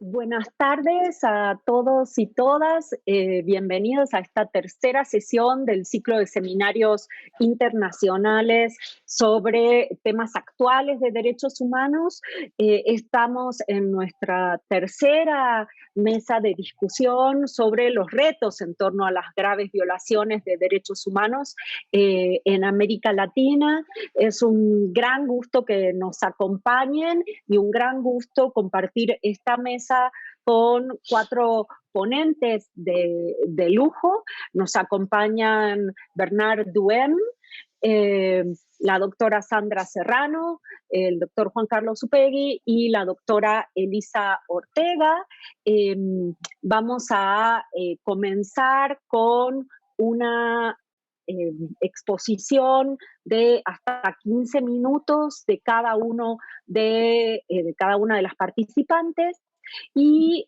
Buenas tardes a todos y todas. Bienvenidos a esta tercera sesión del ciclo de seminarios internacionales sobre temas actuales de derechos humanos. Estamos en nuestra tercera mesa de discusión sobre los retos en torno a las graves violaciones de derechos humanos en América Latina. Es un gran gusto que nos acompañen y un gran gusto compartir esta mesa con 4 ponentes de lujo. Nos acompañan Bernard Duhem, la doctora Sandra Serrano, el doctor Juan Carlos Upegui y la doctora Elisa Ortega. Vamos a comenzar con una exposición de hasta 15 minutos de cada una de las participantes. Y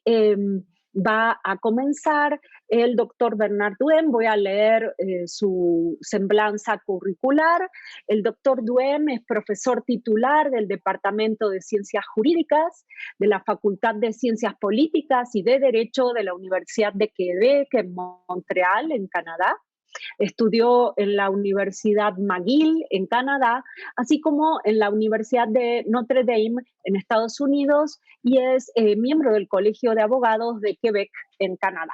va a comenzar el doctor Bernard Duhem. Voy a leer su semblanza curricular. El doctor Duhem es profesor titular del Departamento de Ciencias Jurídicas de la Facultad de Ciencias Políticas y de Derecho de la Universidad de Quebec en Montreal, en Canadá. Estudió en la Universidad McGill en Canadá, así como en la Universidad de Notre Dame en Estados Unidos, y es miembro del Colegio de Abogados de Quebec en Canadá.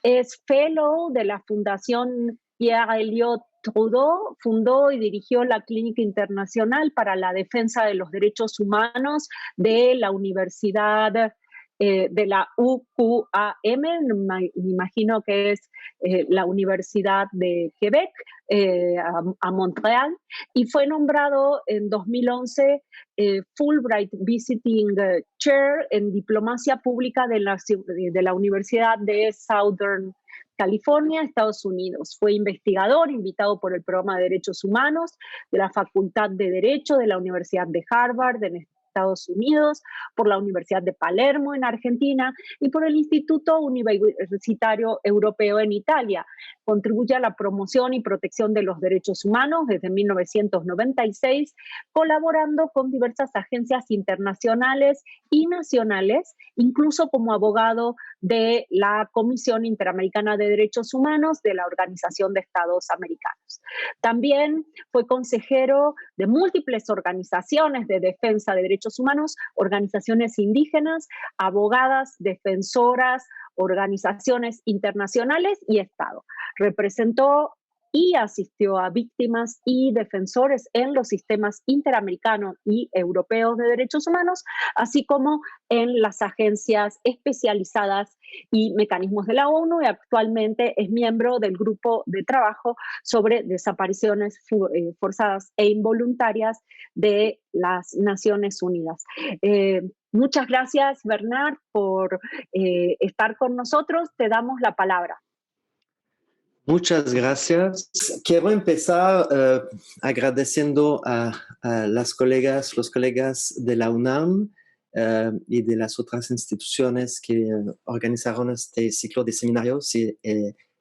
Es fellow de la Fundación Pierre Elliott Trudeau, fundó y dirigió la Clínica Internacional para la Defensa de los Derechos Humanos de la Universidad de la UQAM, me imagino que es la Universidad de Quebec, a Montreal, y fue nombrado en 2011 Fulbright Visiting Chair en Diplomacia Pública de la Universidad de Southern California, Estados Unidos. Fue investigador invitado por el Programa de Derechos Humanos de la Facultad de Derecho de la Universidad de Harvard en Estados Unidos, por la Universidad de Palermo en Argentina y por el Instituto Universitario Europeo en Italia. Contribuye a la promoción y protección de los derechos humanos desde 1996, colaborando con diversas agencias internacionales y nacionales, incluso como abogado de la Comisión Interamericana de Derechos Humanos de la Organización de Estados Americanos. También fue consejero de múltiples organizaciones de defensa de derechos humanos, organizaciones indígenas, abogadas, defensoras, organizaciones internacionales y Estado. Representó y asistió a víctimas y defensores en los sistemas interamericanos y europeos de derechos humanos, así como en las agencias especializadas y mecanismos de la ONU, y actualmente es miembro del grupo de trabajo sobre desapariciones forzadas e involuntarias de las Naciones Unidas. Muchas gracias, Bernard, por estar con nosotros. Te damos la palabra. Muchas gracias. Quiero empezar agradeciendo a los colegas de la UNAM y de las otras instituciones que organizaron este ciclo de seminarios y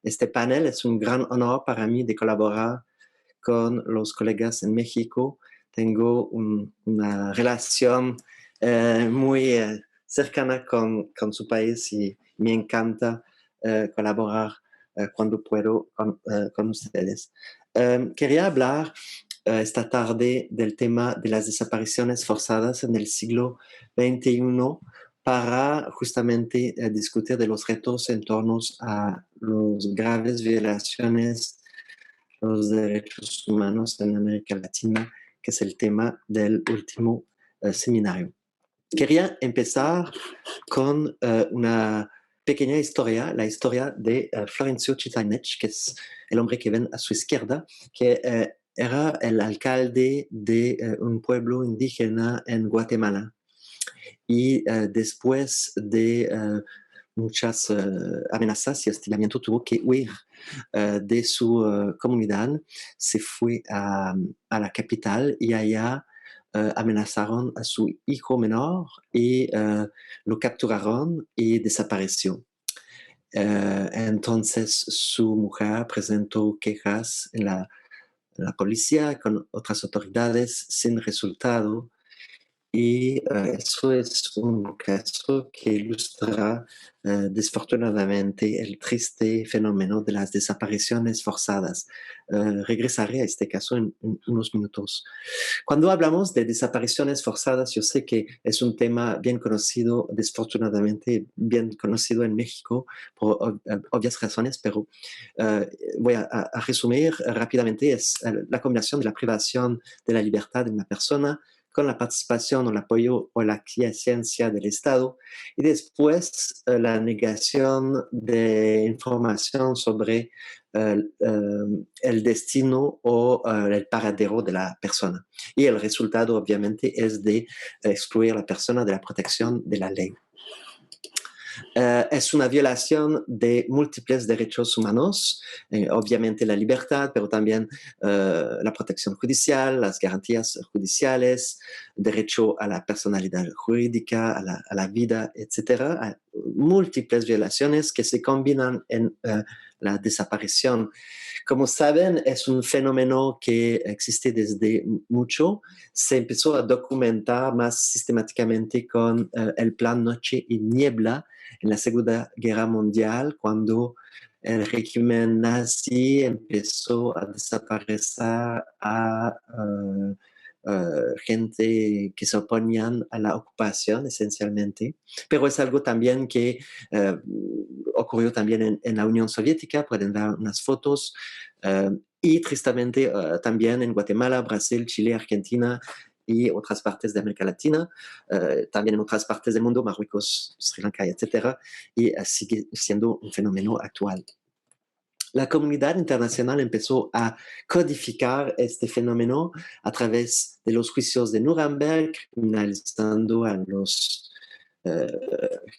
este panel. Es un gran honor para mí de colaborar con los colegas en México. Tengo una relación muy cercana con su país y me encanta colaborar cuando puedo con ustedes. Quería hablar esta tarde del tema de las desapariciones forzadas en el siglo XXI para justamente discutir de los retos en torno a las graves violaciones de los derechos humanos en América Latina, que es el tema del último seminario. Quería empezar con una pequeña historia, la historia de Florencio Chitanech, que es el hombre que ven a su izquierda, que era el alcalde de un pueblo indígena en Guatemala. Y después de muchas amenazas y hostigamiento tuvo que huir de su comunidad, se fue a la capital y allá amenazaron a su hijo menor y lo capturaron y desapareció. Entonces su mujer presentó quejas en la policía con otras autoridades sin resultado. Y eso es un caso que ilustra desafortunadamente el triste fenómeno de las desapariciones forzadas. Regresaré a este caso en unos minutos. Cuando hablamos de desapariciones forzadas, yo sé que es un tema bien conocido, desafortunadamente bien conocido en México por obvias razones, pero voy a resumir rápidamente. Es la combinación de la privación de la libertad de una persona con la participación o el apoyo o la aquiescencia del Estado, y después la negación de información sobre el destino o el paradero de la persona. Y el resultado obviamente es de excluir a la persona de la protección de la ley. Es una violación de múltiples derechos humanos, obviamente la libertad, pero también la protección judicial, las garantías judiciales, derecho a la personalidad jurídica, a la vida, etc. Hay múltiples violaciones que se combinan en la desaparición. Como saben, es un fenómeno que existe desde mucho. Se empezó a documentar más sistemáticamente con el Plan Noche y Niebla en la Segunda Guerra Mundial, cuando el régimen nazi empezó a desaparecer a gente que se oponían a la ocupación, esencialmente. Pero es algo también que ocurrió también en la Unión Soviética. Pueden ver unas fotos. Y tristemente también en Guatemala, Brasil, Chile, Argentina y otras partes de América Latina, también en otras partes del mundo, Marruecos, Sri Lanka, etc. Y sigue siendo un fenómeno actual. La comunidad internacional empezó a codificar este fenómeno a través de los juicios de Nuremberg, criminalizando a los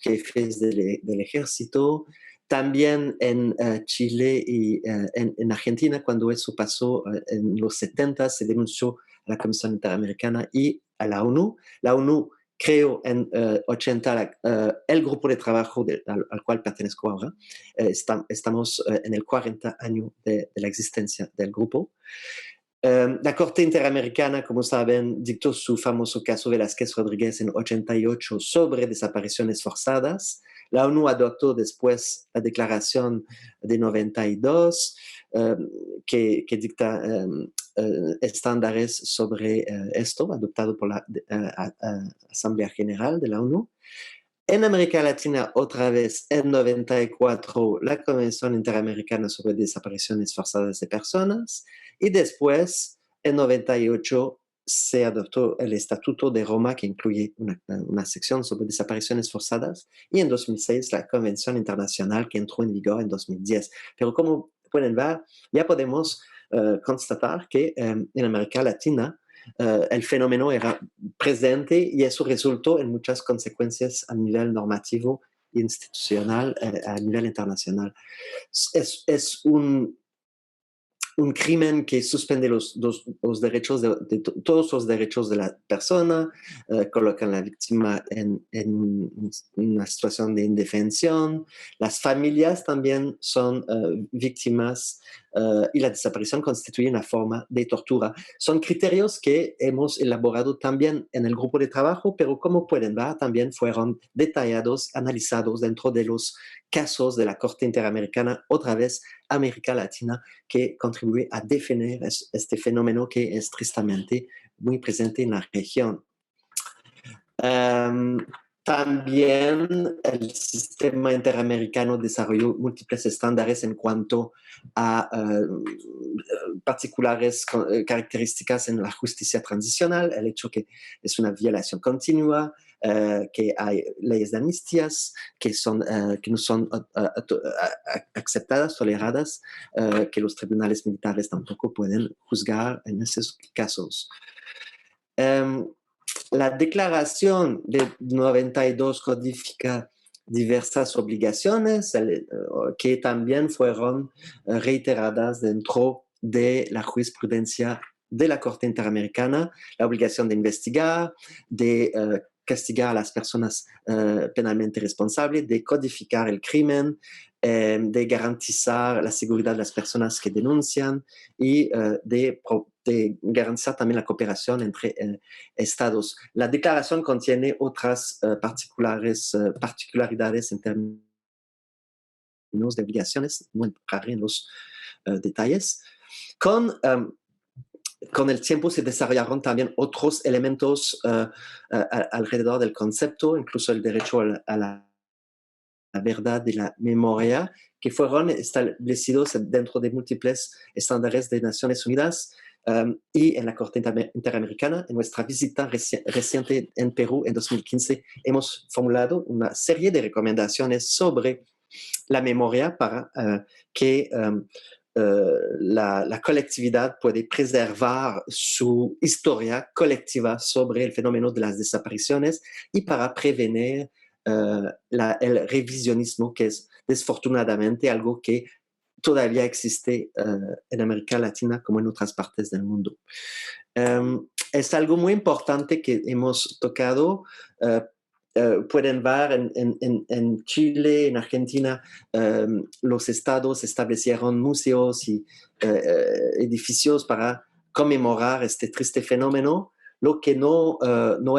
jefes del ejército. También en Chile y en Argentina, cuando eso pasó en los 70, se denunció a la Comisión Interamericana y a la ONU. La ONU creó en 80 el grupo de trabajo al cual pertenezco ahora. Estamos en el 40 año de la existencia del grupo. La Corte Interamericana, como saben, dictó su famoso caso Velázquez Rodríguez en 88 sobre desapariciones forzadas. La ONU adoptó después la Declaración de 92, que dicta estándares sobre esto, adoptado por la Asamblea General de la ONU. En América Latina, otra vez, en 94, la Convención Interamericana sobre Desapariciones Forzadas de Personas, y después, en 98, se adoptó el Estatuto de Roma, que incluye una sección sobre desapariciones forzadas, y en 2006 la Convención Internacional, que entró en vigor en 2010. Pero como pueden ver, ya podemos constatar que en América Latina el fenómeno era presente y eso resultó en muchas consecuencias a nivel normativo e institucional, a nivel internacional. Es un crimen que suspende los derechos todos los derechos de la persona, colocan a la víctima en una situación de indefensión. Las familias también son víctimas y la desaparición constituye una forma de tortura. Son criterios que hemos elaborado también en el grupo de trabajo, pero como pueden ver, también fueron detallados, analizados dentro de los casos de la Corte Interamericana, otra vez América Latina, que contribuye a definir este fenómeno que es tristemente muy presente en la región. También el sistema interamericano desarrolló múltiples estándares en cuanto a particulares características en la justicia transicional, el hecho que es una violación continua, que hay leyes de amnistías que no son aceptadas, toleradas, que los tribunales militares tampoco pueden juzgar en esos casos. La declaración de 92 codifica diversas obligaciones que también fueron reiteradas dentro de la jurisprudencia de la Corte Interamericana la obligación de investigar, de castigar a las personas penalmente responsables, de codificar el crimen, de garantizar la seguridad de las personas que denuncian y de garantizar también la cooperación entre estados. La declaración contiene otras particularidades en términos de obligaciones, no entraré en los detalles. Con el tiempo se desarrollaron también otros elementos alrededor del concepto, incluso el derecho a la verdad y la memoria, que fueron establecidos dentro de múltiples estándares de Naciones Unidas y en la Corte Interamericana. En nuestra visita reciente en Perú en 2015 hemos formulado una serie de recomendaciones sobre la memoria para que la colectividad puede preservar su historia colectiva sobre el fenómeno de las desapariciones y para prevenir el revisionismo, que es desfortunadamente algo que todavía existe en América Latina como en otras partes del mundo. Es algo muy importante que hemos tocado. Pueden ver en Chile, en Argentina, los estados establecieron museos y edificios para conmemorar este triste fenómeno, lo que no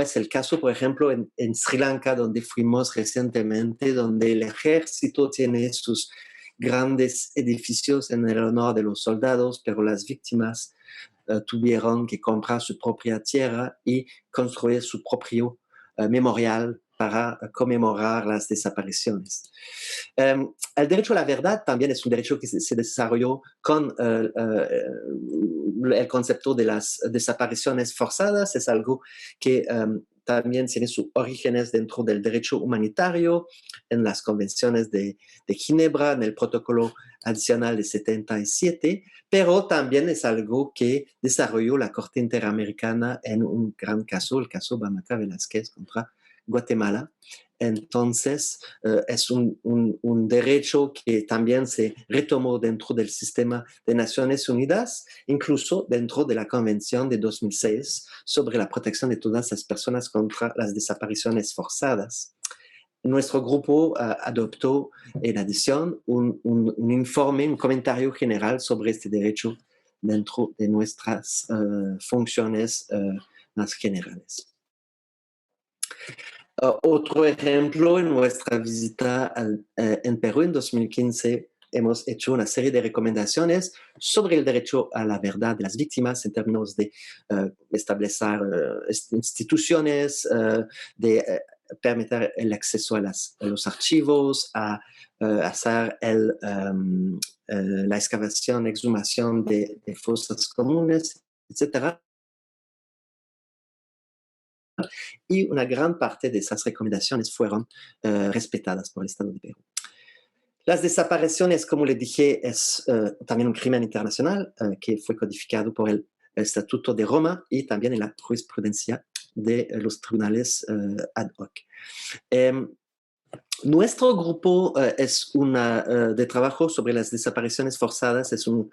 es el caso, por ejemplo, en Sri Lanka, donde fuimos recientemente, donde el ejército tiene sus grandes edificios en el honor de los soldados, pero las víctimas tuvieron que comprar su propia tierra y construir su propio memorial para conmemorar las desapariciones. El derecho a la verdad también es un derecho que se desarrolló con el concepto de las desapariciones forzadas. Es algo que también tiene sus orígenes dentro del derecho humanitario, en las convenciones de Ginebra, en el protocolo adicional de 77, pero también es algo que desarrolló la Corte Interamericana en un gran caso, el caso Bamacá Velázquez contra Guatemala. Entonces, es un derecho que también se retomó dentro del sistema de Naciones Unidas, incluso dentro de la Convención de 2006 sobre la protección de todas las personas contra las desapariciones forzadas. Nuestro grupo adoptó en adición un informe, un comentario general sobre este derecho dentro de nuestras funciones más generales. Otro ejemplo, en nuestra visita en Perú en 2015, hemos hecho una serie de recomendaciones sobre el derecho a la verdad de las víctimas en términos de establecer instituciones, de permitir el acceso a los archivos, a hacer la excavación, exhumación de fosas comunes, etc. Y una gran parte de esas recomendaciones fueron respetadas por el Estado de Perú. Las desapariciones, como le dije, es también un crimen internacional que fue codificado por el Estatuto de Roma y también en la jurisprudencia de los tribunales ad hoc. Nuestro grupo es de trabajo sobre las desapariciones forzadas, es un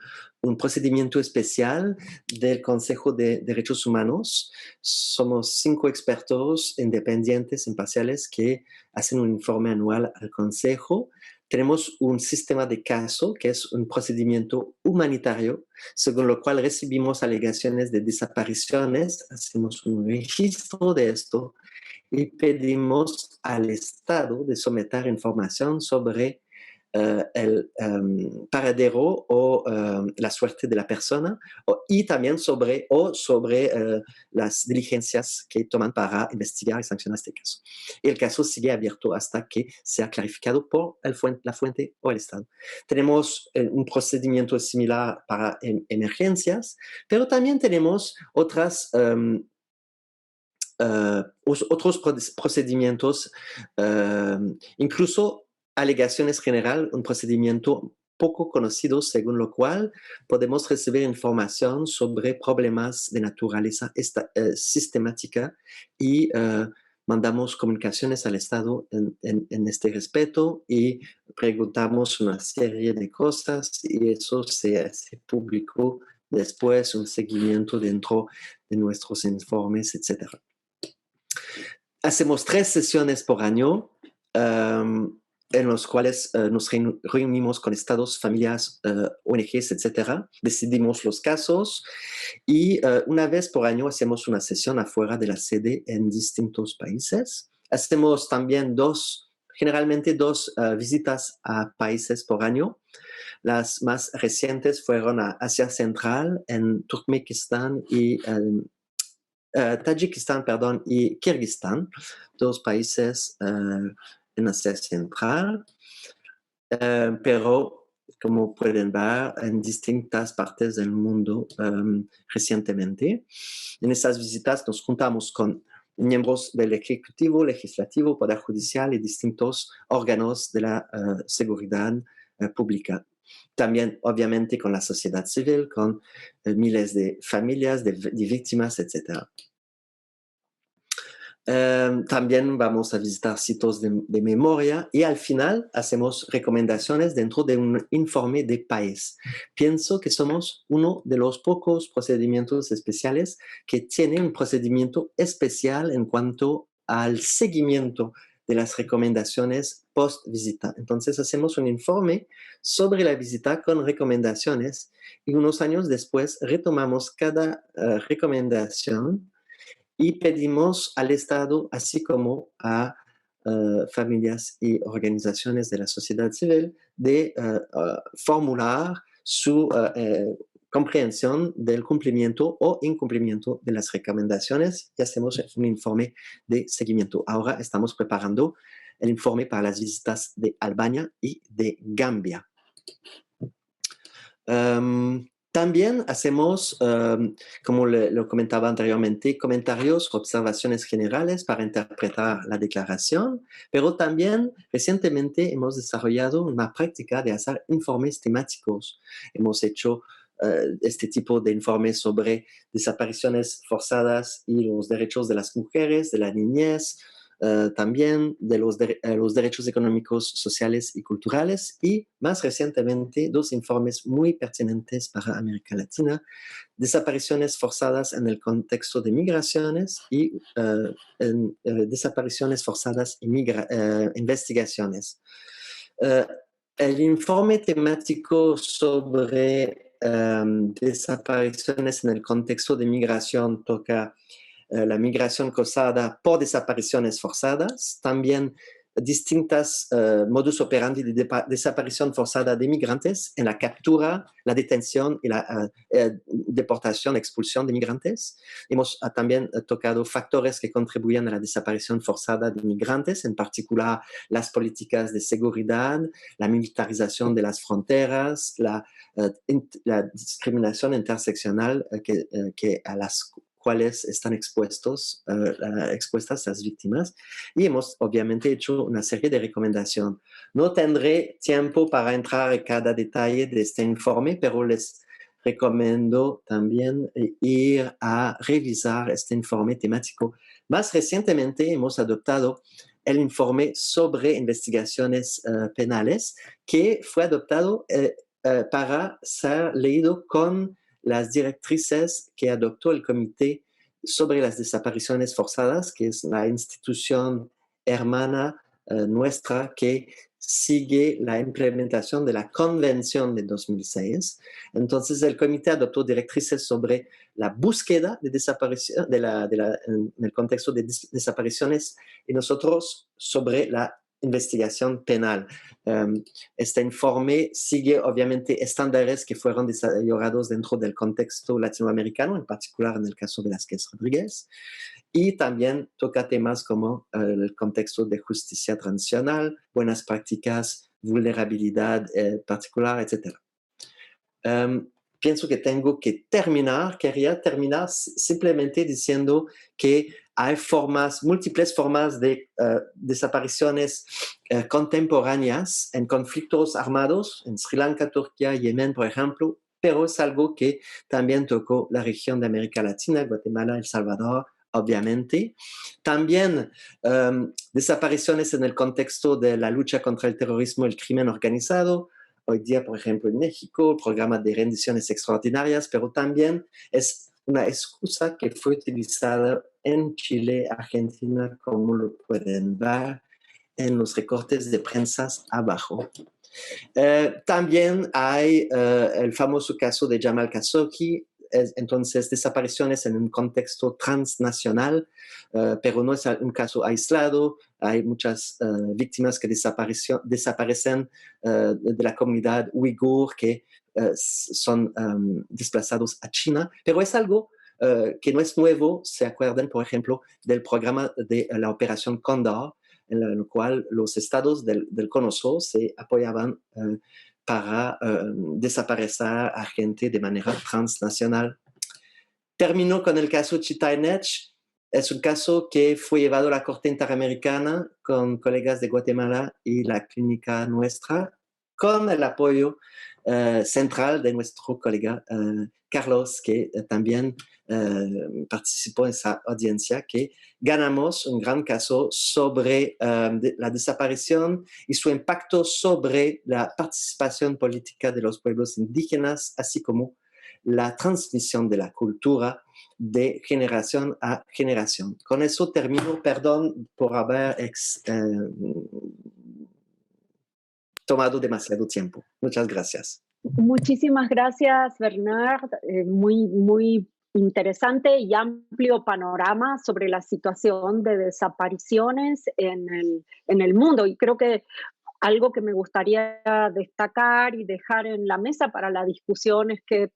procedimiento especial del Consejo de Derechos Humanos. Somos 5 expertos independientes, imparciales, que hacen un informe anual al Consejo. Tenemos un sistema de caso, que es un procedimiento humanitario, según lo cual recibimos alegaciones de desapariciones, hacemos un registro de esto y pedimos al Estado de someter información sobre el paradero o la suerte de la persona y también sobre las diligencias que toman para investigar y sancionar este caso. Y el caso sigue abierto hasta que sea clarificado por la fuente o el Estado. Tenemos un procedimiento similar para emergencias, pero también tenemos otros procedimientos, incluso alegaciones general, un procedimiento poco conocido, según lo cual podemos recibir información sobre problemas de naturaleza sistemática y mandamos comunicaciones al Estado en este respeto y preguntamos una serie de cosas y eso se publicó después un seguimiento dentro de nuestros informes, etc. Hacemos 3 sesiones por año, en los cuales nos reunimos con estados, familias, ONGs, etcétera. Decidimos los casos y una vez por año hacemos una sesión afuera de la sede en distintos países. Hacemos también generalmente dos visitas a países por año. Las más recientes fueron a Asia Central, en Turkmenistán y Tayikistán, perdón, y Kirguistán, dos países en Asia Central, pero como pueden ver, en distintas partes del mundo recientemente. En esas visitas nos juntamos con miembros del Ejecutivo, Legislativo, Poder Judicial y distintos órganos de la seguridad pública. También, obviamente, con la sociedad civil, con miles de familias, de víctimas, etc. También vamos a visitar sitios de memoria y al final hacemos recomendaciones dentro de un informe de país. Pienso que somos uno de los pocos procedimientos especiales que tiene un procedimiento especial en cuanto al seguimiento de las recomendaciones post-visita. Entonces hacemos un informe sobre la visita con recomendaciones y unos años después retomamos cada recomendación y pedimos al Estado, así como a familias y organizaciones de la sociedad civil, de formular su comprensión del cumplimiento o incumplimiento de las recomendaciones y hacemos un informe de seguimiento. Ahora estamos preparando el informe para las visitas de Albania y de Gambia. También hacemos, como lo comentaba anteriormente, comentarios, observaciones generales para interpretar la declaración, pero también recientemente hemos desarrollado una práctica de hacer informes temáticos. Hemos hecho este tipo de informes sobre desapariciones forzadas y los derechos de las mujeres, de la niñez, también de los derechos económicos, sociales y culturales, y más recientemente 2 informes muy pertinentes para América Latina: desapariciones forzadas en el contexto de migraciones y desapariciones forzadas y investigaciones. El informe temático sobre desapariciones en el contexto de migración toca la migración causada por desapariciones forzadas, también distintas modus operandi de desaparición forzada de migrantes en la captura, la detención y la deportación, expulsión de migrantes. Hemos también tocado factores que contribuyen a la desaparición forzada de migrantes, en particular las políticas de seguridad, la militarización de las fronteras, la discriminación interseccional que a las cuales están expuestas las víctimas, y hemos obviamente hecho una serie de recomendaciones. No tendré tiempo para entrar en cada detalle de este informe, pero les recomiendo también ir a revisar este informe temático. Más recientemente hemos adoptado el informe sobre investigaciones penales, que fue adoptado para ser leído con las directrices que adoptó el Comité sobre las Desapariciones Forzadas, que es la institución hermana nuestra que sigue la implementación de la Convención de 2006. Entonces, el comité adoptó directrices sobre la búsqueda de desaparición, en el contexto de desapariciones, y nosotros sobre la investigación penal. Este informe sigue obviamente estándares que fueron desarrollados dentro del contexto latinoamericano, en particular en el caso de Velázquez Rodríguez, y también toca temas como el contexto de justicia transicional, buenas prácticas, vulnerabilidad particular, etc. Pienso que tengo que quería terminar simplemente diciendo que hay múltiples formas de desapariciones contemporáneas en conflictos armados, en Sri Lanka, Turquía, Yemen, por ejemplo, pero es algo que también tocó la región de América Latina, Guatemala, El Salvador, obviamente. También desapariciones en el contexto de la lucha contra el terrorismo y el crimen organizado, hoy día, por ejemplo, en México, el programa de rendiciones extraordinarias, pero también es una excusa que fue utilizada en Chile, Argentina, como lo pueden ver en los recortes de prensas abajo. También hay el famoso caso de Jamal Khashoggi, entonces desapariciones en un contexto transnacional, pero no es un caso aislado. Hay muchas víctimas que desaparecen de la comunidad uigur que son desplazados a China, pero es algo que no es nuevo. Se acuerdan, por ejemplo, del programa de la Operación Cóndor, en el cual los estados del Cono Sur se apoyaban para desaparecer a gente de manera transnacional. Termino con el caso Chitainech. Es un caso que fue llevado a la Corte Interamericana con colegas de Guatemala y la clínica nuestra, con el apoyo central de nuestro colega Carlos, que también participó en esa audiencia, que ganamos un gran caso sobre la desaparición y su impacto sobre la participación política de los pueblos indígenas, así como la transmisión de la cultura de generación a generación. Con eso termino. Perdón por haber tomado demasiado tiempo. Muchas gracias. Muchísimas gracias, Bernard. Muy interesante y amplio panorama sobre la situación de desapariciones en el mundo. Y creo que algo que me gustaría destacar y dejar en la mesa para la discusión es que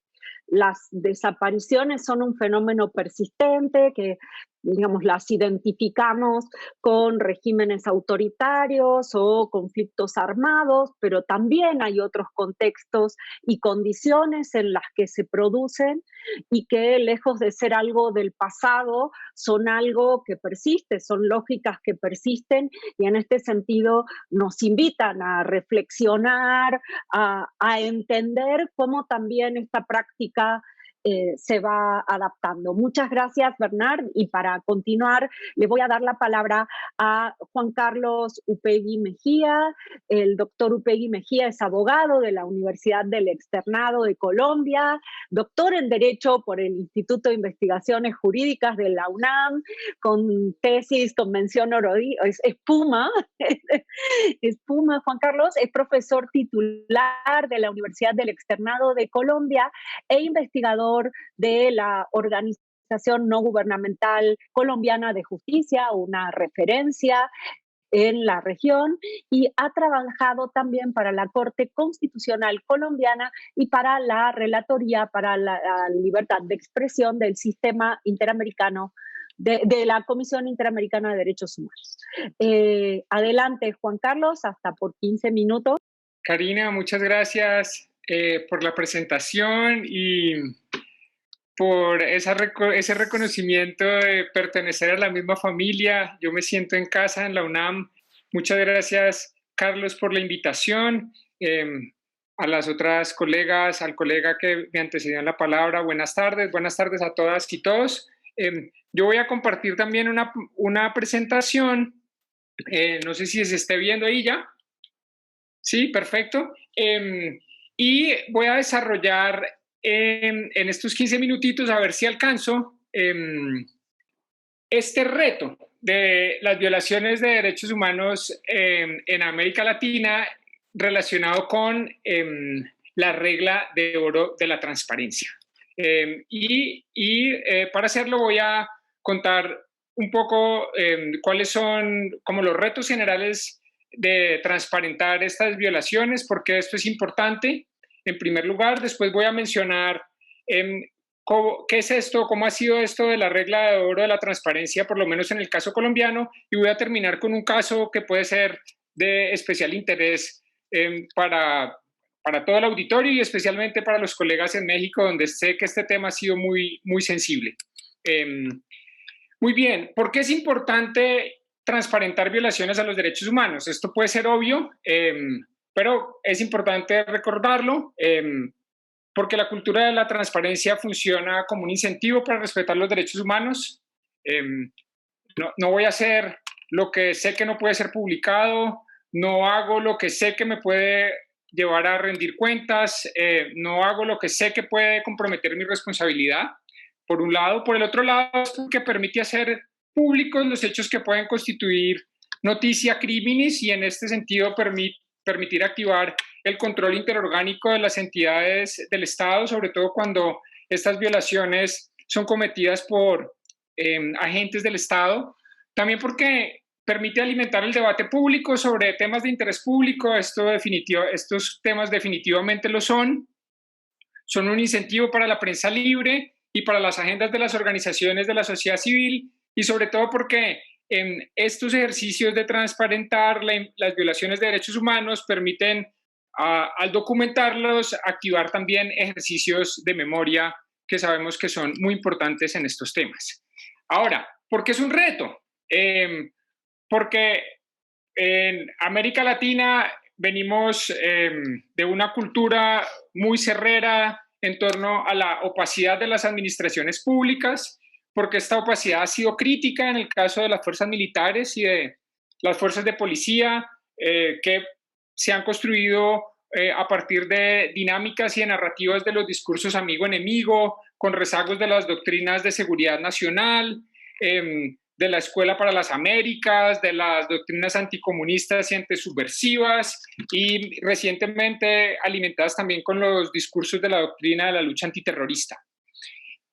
las desapariciones son un fenómeno persistente que, digamos, las identificamos con regímenes autoritarios o conflictos armados, pero también hay otros contextos y condiciones en las que se producen y que, lejos de ser algo del pasado, son algo que persiste, son lógicas que persisten y en este sentido nos invitan a reflexionar, a entender cómo también esta práctica se va adaptando. Muchas gracias, Bernard. Y para continuar, le voy a dar la palabra a Juan Carlos Upegui Mejía. El doctor Upegui Mejía es abogado de la Universidad del Externado de Colombia, doctor en Derecho por el Instituto de Investigaciones Jurídicas de la UNAM, con tesis, con mención honorífica, Espuma, Juan Carlos, es profesor titular de la Universidad del Externado de Colombia e investigador de la Organización No Gubernamental Colombiana de Justicia, una referencia en la región, y ha trabajado también para la Corte Constitucional Colombiana y para la Relatoría para la Libertad de Expresión del Sistema Interamericano de la Comisión Interamericana de Derechos Humanos. Adelante, Juan Carlos, hasta por 15 minutos. Karina, muchas gracias por la presentación y por ese reconocimiento de pertenecer a la misma familia. Yo me siento en casa en la UNAM. Muchas gracias, Carlos, por la invitación. A las otras colegas, al colega que me antecedió en la palabra, buenas tardes a todas y todos. Yo voy a compartir también una presentación. No sé si se esté viendo ahí ya. Sí, perfecto. Y voy a desarrollar en estos 15 minutitos, a ver si alcanzo, este reto de las violaciones de derechos humanos en América Latina relacionado con la regla de oro de la transparencia. Para hacerlo voy a contar un poco cuáles son como los retos generales de transparentar estas violaciones, porque esto es importante. En primer lugar, después voy a mencionar qué es esto, cómo ha sido esto de la regla de oro de la transparencia, por lo menos en el caso colombiano, y voy a terminar con un caso que puede ser de especial interés para todo el auditorio y especialmente para los colegas en México, donde sé que este tema ha sido muy sensible. Muy bien, ¿por qué es importante transparentar violaciones a los derechos humanos? Esto puede ser obvio, pero es importante recordarlo porque la cultura de la transparencia funciona como un incentivo para respetar los derechos humanos. No voy a hacer lo que sé que no puede ser publicado, no hago lo que sé que me puede llevar a rendir cuentas, no hago lo que sé que puede comprometer mi responsabilidad, por un lado. Por el otro lado, es porque permite hacer públicos los hechos que pueden constituir noticia criminis y en este sentido permitir activar el control interorgánico de las entidades del Estado, sobre todo cuando estas violaciones son cometidas por agentes del Estado. También porque permite alimentar el debate público sobre temas de interés público. Estos temas definitivamente lo son. Son un incentivo para la prensa libre y para las agendas de las organizaciones de la sociedad civil, y sobre todo porque estos ejercicios de transparentar las violaciones de derechos humanos permiten, al documentarlos, activar también ejercicios de memoria que sabemos que son muy importantes en estos temas. Ahora, ¿por qué es un reto? Porque en América Latina venimos de una cultura muy cerrera en torno a la opacidad de las administraciones públicas, porque esta opacidad ha sido crítica en el caso de las fuerzas militares y de las fuerzas de policía, que se han construido a partir de dinámicas y de narrativas de los discursos amigo-enemigo, con rezagos de las doctrinas de seguridad nacional, de la Escuela para las Américas, de las doctrinas anticomunistas y antisubversivas, y recientemente alimentadas también con los discursos de la doctrina de la lucha antiterrorista.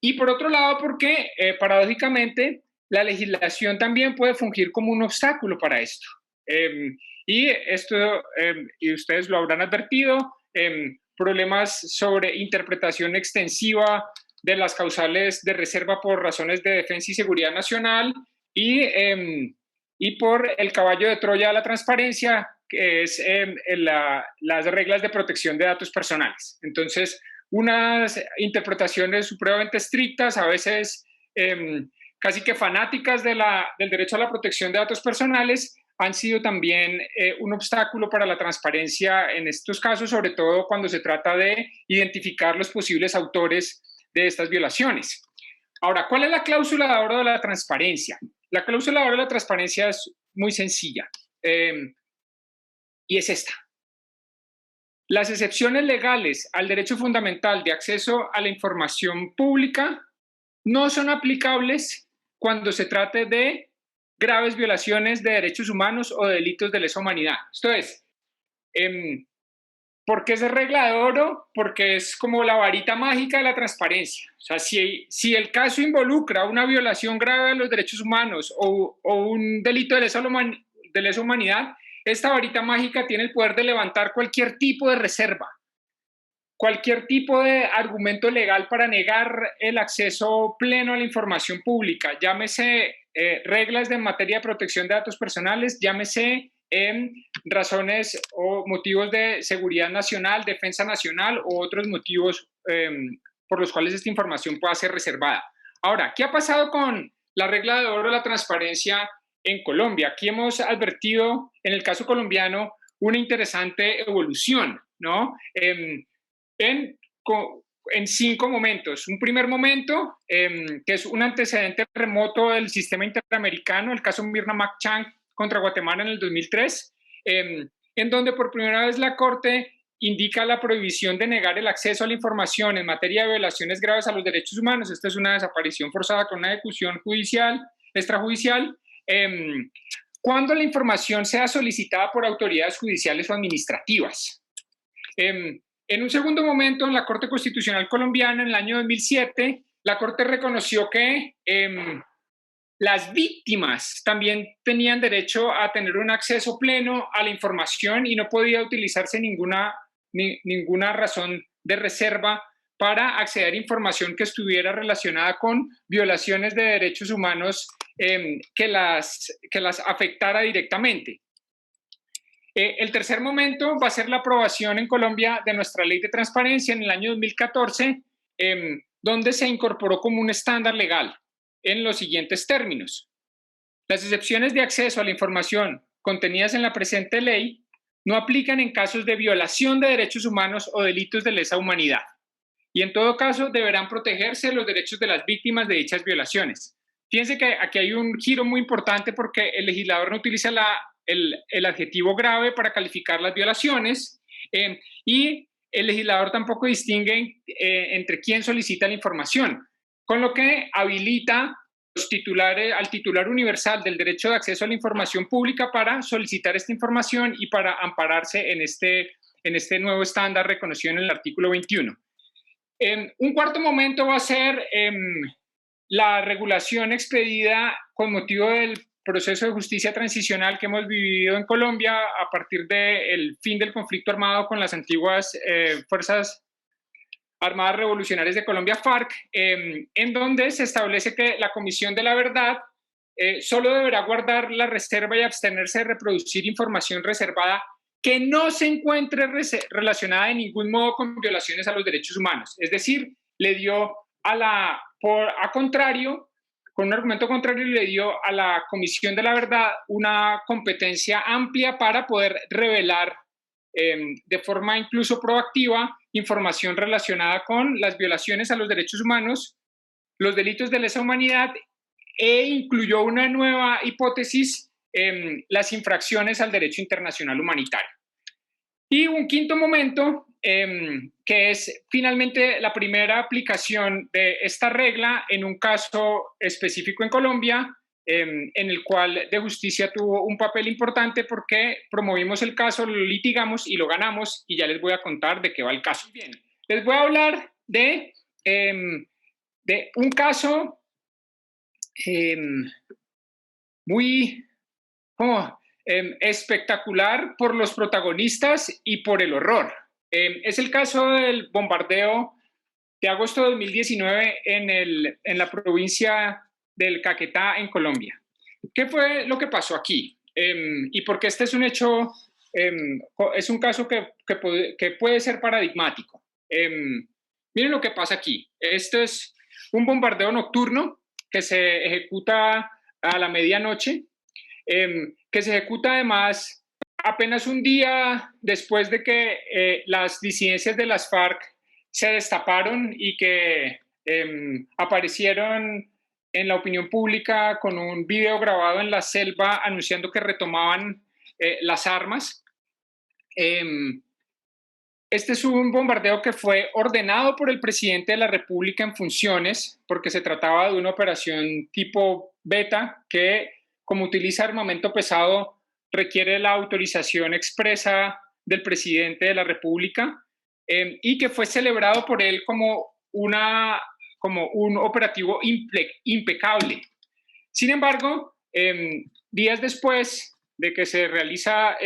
Y por otro lado, porque paradójicamente la legislación también puede fungir como un obstáculo para esto. Y ustedes lo habrán advertido, problemas sobre interpretación extensiva de las causales de reserva por razones de defensa y seguridad nacional, y por el caballo de Troya de la transparencia, que es las reglas de protección de datos personales. Entonces, unas interpretaciones supremamente estrictas, a veces casi que fanáticas del derecho a la protección de datos personales, han sido también un obstáculo para la transparencia en estos casos, sobre todo cuando se trata de identificar los posibles autores de estas violaciones. Ahora, ¿cuál es la cláusula de oro de la transparencia? La cláusula de oro de la transparencia es muy sencilla, y es esta. Las excepciones legales al derecho fundamental de acceso a la información pública no son aplicables cuando se trate de graves violaciones de derechos humanos o delitos de lesa humanidad. Esto es, ¿por qué es regla de oro? Porque es como la varita mágica de la transparencia. O sea, si el caso involucra una violación grave de los derechos humanos o un delito de lesa humanidad, esta varita mágica tiene el poder de levantar cualquier tipo de reserva, cualquier tipo de argumento legal para negar el acceso pleno a la información pública, llámese reglas de materia de protección de datos personales, llámese razones o motivos de seguridad nacional, defensa nacional o otros motivos por los cuales esta información pueda ser reservada. Ahora, ¿qué ha pasado con la regla de oro de la transparencia en Colombia? Aquí hemos advertido, en el caso colombiano, una interesante evolución, ¿no? En 5 momentos. Un primer momento, que es un antecedente remoto del sistema interamericano, el caso Mirna Macchang contra Guatemala en el 2003, en donde por primera vez la Corte indica la prohibición de negar el acceso a la información en materia de violaciones graves a los derechos humanos. Esta es una desaparición forzada con una ejecución judicial, extrajudicial, cuando la información sea solicitada por autoridades judiciales o administrativas. En un segundo momento, en la Corte Constitucional Colombiana, en el año 2007, la Corte reconoció que las víctimas también tenían derecho a tener un acceso pleno a la información y no podía utilizarse ninguna razón de reserva para acceder a información que estuviera relacionada con violaciones de derechos humanos que las afectara directamente. El tercer momento va a ser la aprobación en Colombia de nuestra ley de transparencia en el año 2014, donde se incorporó como un estándar legal en los siguientes términos. Las excepciones de acceso a la información contenidas en la presente ley no aplican en casos de violación de derechos humanos o delitos de lesa humanidad, y en todo caso deberán protegerse los derechos de las víctimas de dichas violaciones. Fíjense que aquí hay un giro muy importante porque el legislador no utiliza el adjetivo grave para calificar las violaciones, Y el legislador tampoco distingue entre quién solicita la información, con lo que habilita al titular universal del derecho de acceso a la información pública para solicitar esta información y para ampararse en este nuevo estándar reconocido en el artículo 21. Un cuarto momento va a ser la regulación expedida con motivo del proceso de justicia transicional que hemos vivido en Colombia a partir del fin del conflicto armado con las antiguas Fuerzas Armadas Revolucionarias de Colombia, FARC, en donde se establece que la Comisión de la Verdad solo deberá guardar la reserva y abstenerse de reproducir información reservada que no se encuentre relacionada de ningún modo con violaciones a los derechos humanos. Es decir, le dio con un argumento contrario, le dio a la Comisión de la Verdad una competencia amplia para poder revelar de forma incluso proactiva información relacionada con las violaciones a los derechos humanos, los delitos de lesa humanidad, e incluyó una nueva hipótesis, las infracciones al derecho internacional humanitario. Y un quinto momento, que es finalmente la primera aplicación de esta regla en un caso específico en Colombia, en el cual de justicia tuvo un papel importante porque promovimos el caso, lo litigamos y lo ganamos, y ya les voy a contar de qué va el caso. Bien, les voy a hablar de un caso muy espectacular por los protagonistas y por el horror. Es el caso del bombardeo de agosto de 2019 en la provincia del Caquetá, en Colombia. ¿Qué fue lo que pasó aquí? Y porque este es un hecho, es un caso que puede ser paradigmático. Miren lo que pasa aquí. Esto es un bombardeo nocturno que se ejecuta a la medianoche, que se ejecuta además apenas un día después de que las disidencias de las FARC se destaparon y que aparecieron en la opinión pública con un video grabado en la selva anunciando que retomaban las armas. Este es un bombardeo que fue ordenado por el presidente de la República en funciones, porque se trataba de una operación tipo beta que, como utiliza armamento pesado, requiere la autorización expresa del presidente de la República, y que fue celebrado por él como un operativo impecable. Sin embargo, días después de que se realiza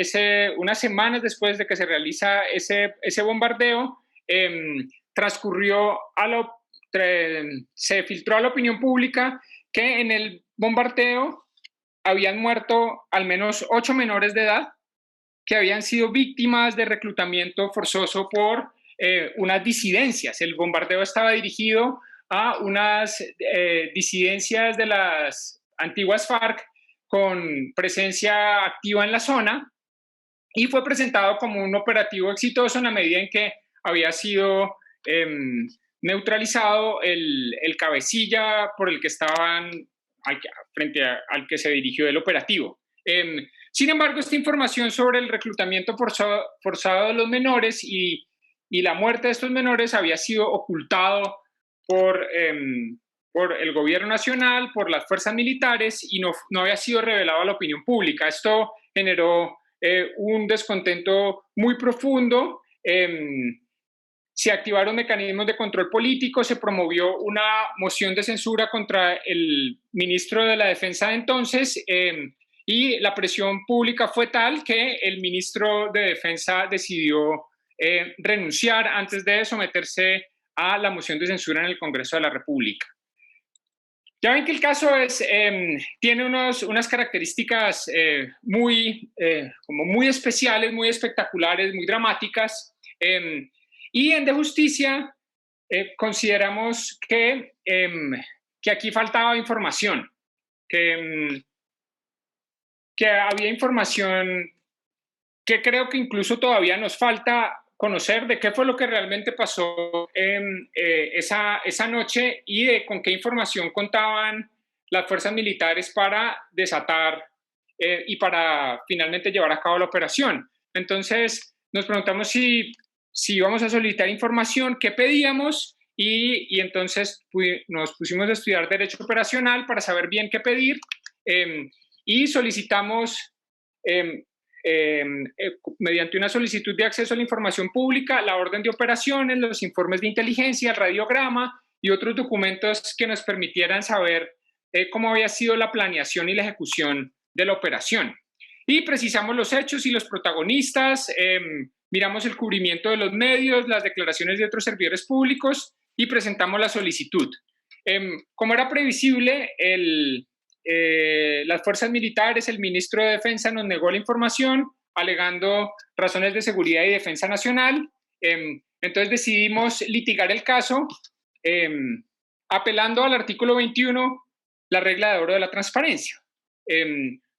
unas semanas después de que se realiza ese bombardeo, se filtró a la opinión pública que en el bombardeo habían muerto al menos 8 menores de edad que habían sido víctimas de reclutamiento forzoso por unas disidencias. El bombardeo estaba dirigido a unas disidencias de las antiguas FARC con presencia activa en la zona, y fue presentado como un operativo exitoso en la medida en que había sido neutralizado el cabecilla por el que estaban frente al que se dirigió el operativo. Sin embargo, esta información sobre el reclutamiento forzado de los menores y la muerte de estos menores había sido ocultado por el gobierno nacional, por las fuerzas militares, y no había sido revelado a la opinión pública. Esto generó un descontento muy profundo. Se activaron mecanismos de control político, se promovió una moción de censura contra el ministro de la Defensa de entonces, y la presión pública fue tal que el ministro de Defensa decidió renunciar antes de someterse a la moción de censura en el Congreso de la República. Ya ven que el caso tiene unas características muy especiales, muy espectaculares, muy dramáticas, y en De Justicia consideramos que aquí faltaba información, que había información que creo que incluso todavía nos falta conocer de qué fue lo que realmente pasó esa noche y con qué información contaban las fuerzas militares para desatar y para finalmente llevar a cabo la operación. Entonces, nos preguntamos si íbamos a solicitar información, qué pedíamos, y entonces nos pusimos a estudiar derecho operacional para saber bien qué pedir, y solicitamos, mediante una solicitud de acceso a la información pública, la orden de operaciones, los informes de inteligencia, el radiograma y otros documentos que nos permitieran saber cómo había sido la planeación y la ejecución de la operación. Y precisamos los hechos y los protagonistas, miramos el cubrimiento de los medios, las declaraciones de otros servidores públicos y presentamos la solicitud. Como era previsible, las fuerzas militares, el ministro de Defensa nos negó la información, alegando razones de seguridad y defensa nacional. Entonces decidimos litigar el caso, apelando al artículo 21, la regla de oro de la transparencia,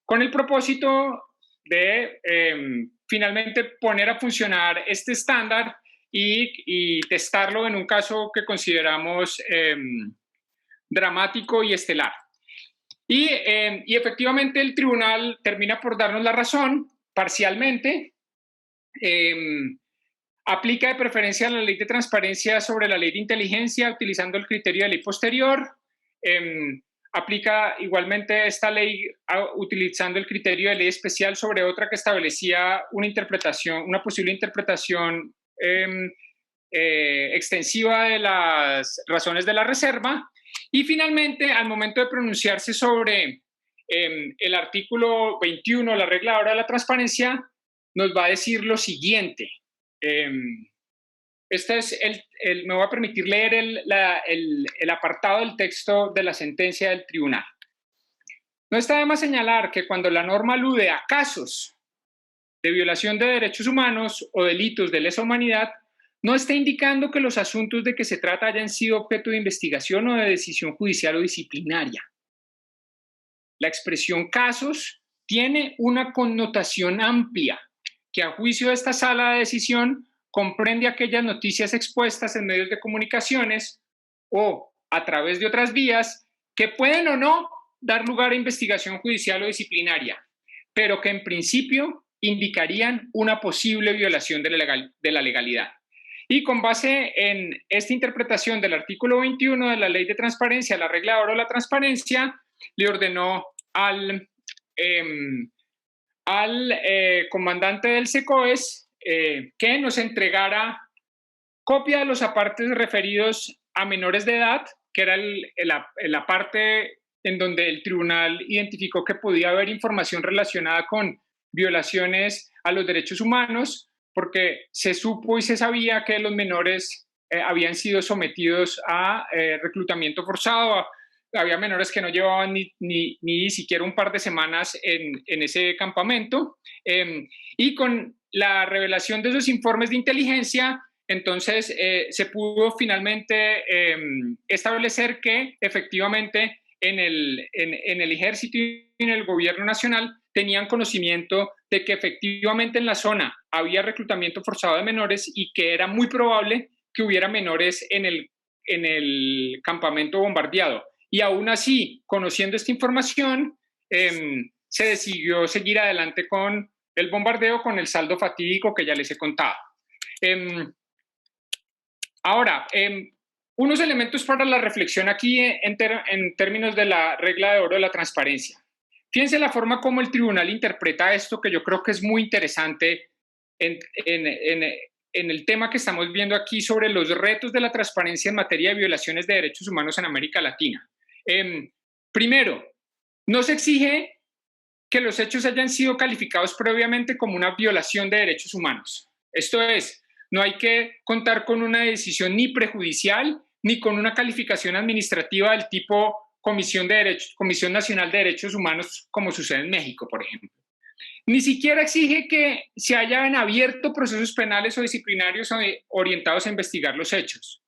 con el propósito de finalmente poner a funcionar este estándar y testarlo en un caso que consideramos dramático y estelar. Y efectivamente el tribunal termina por darnos la razón parcialmente. Aplica de preferencia la ley de transparencia sobre la ley de inteligencia utilizando el criterio de ley posterior. Aplica igualmente esta ley utilizando el criterio de ley especial sobre otra que establecía una posible interpretación extensiva de las razones de la reserva. Y finalmente, al momento de pronunciarse sobre el artículo 21, la regla de oro de la transparencia, nos va a decir lo siguiente. Me voy a permitir leer el apartado del texto de la sentencia del tribunal. No está de más señalar que cuando la norma alude a casos de violación de derechos humanos o delitos de lesa humanidad, no está indicando que los asuntos de que se trata hayan sido objeto de investigación o de decisión judicial o disciplinaria. La expresión casos tiene una connotación amplia que, a juicio de esta sala de decisión, comprende aquellas noticias expuestas en medios de comunicaciones o a través de otras vías que pueden o no dar lugar a investigación judicial o disciplinaria, pero que en principio indicarían una posible violación de la legalidad. Y con base en esta interpretación del artículo 21 de la Ley de Transparencia, la regla de oro de la transparencia, le ordenó al comandante del SECOES que nos entregara copia de los apartes referidos a menores de edad, que era la parte en donde el tribunal identificó que podía haber información relacionada con violaciones a los derechos humanos, porque se supo y se sabía que los menores habían sido sometidos a reclutamiento forzado. Había menores que no llevaban ni siquiera un par de semanas en ese campamento. Y con la revelación de esos informes de inteligencia, entonces se pudo finalmente establecer que efectivamente en el ejército y en el gobierno nacional tenían conocimiento de que efectivamente en la zona había reclutamiento forzado de menores y que era muy probable que hubiera menores en el campamento bombardeado. Y aún así, conociendo esta información, se decidió seguir adelante con el bombardeo con el saldo fatídico que ya les he contado. Ahora, unos elementos para la reflexión aquí en términos de la regla de oro de la transparencia. Fíjense la forma como el tribunal interpreta esto, que yo creo que es muy interesante en el tema que estamos viendo aquí sobre los retos de la transparencia en materia de violaciones de derechos humanos en América Latina. Primero, no se exige que los hechos hayan sido calificados previamente como una violación de derechos humanos. Esto es, no hay que contar con una decisión ni prejudicial ni con una calificación administrativa del tipo Comisión Nacional de Derechos Humanos, como sucede en México, por ejemplo. Ni siquiera exige que se hayan abierto procesos penales o disciplinarios orientados a investigar los hechos.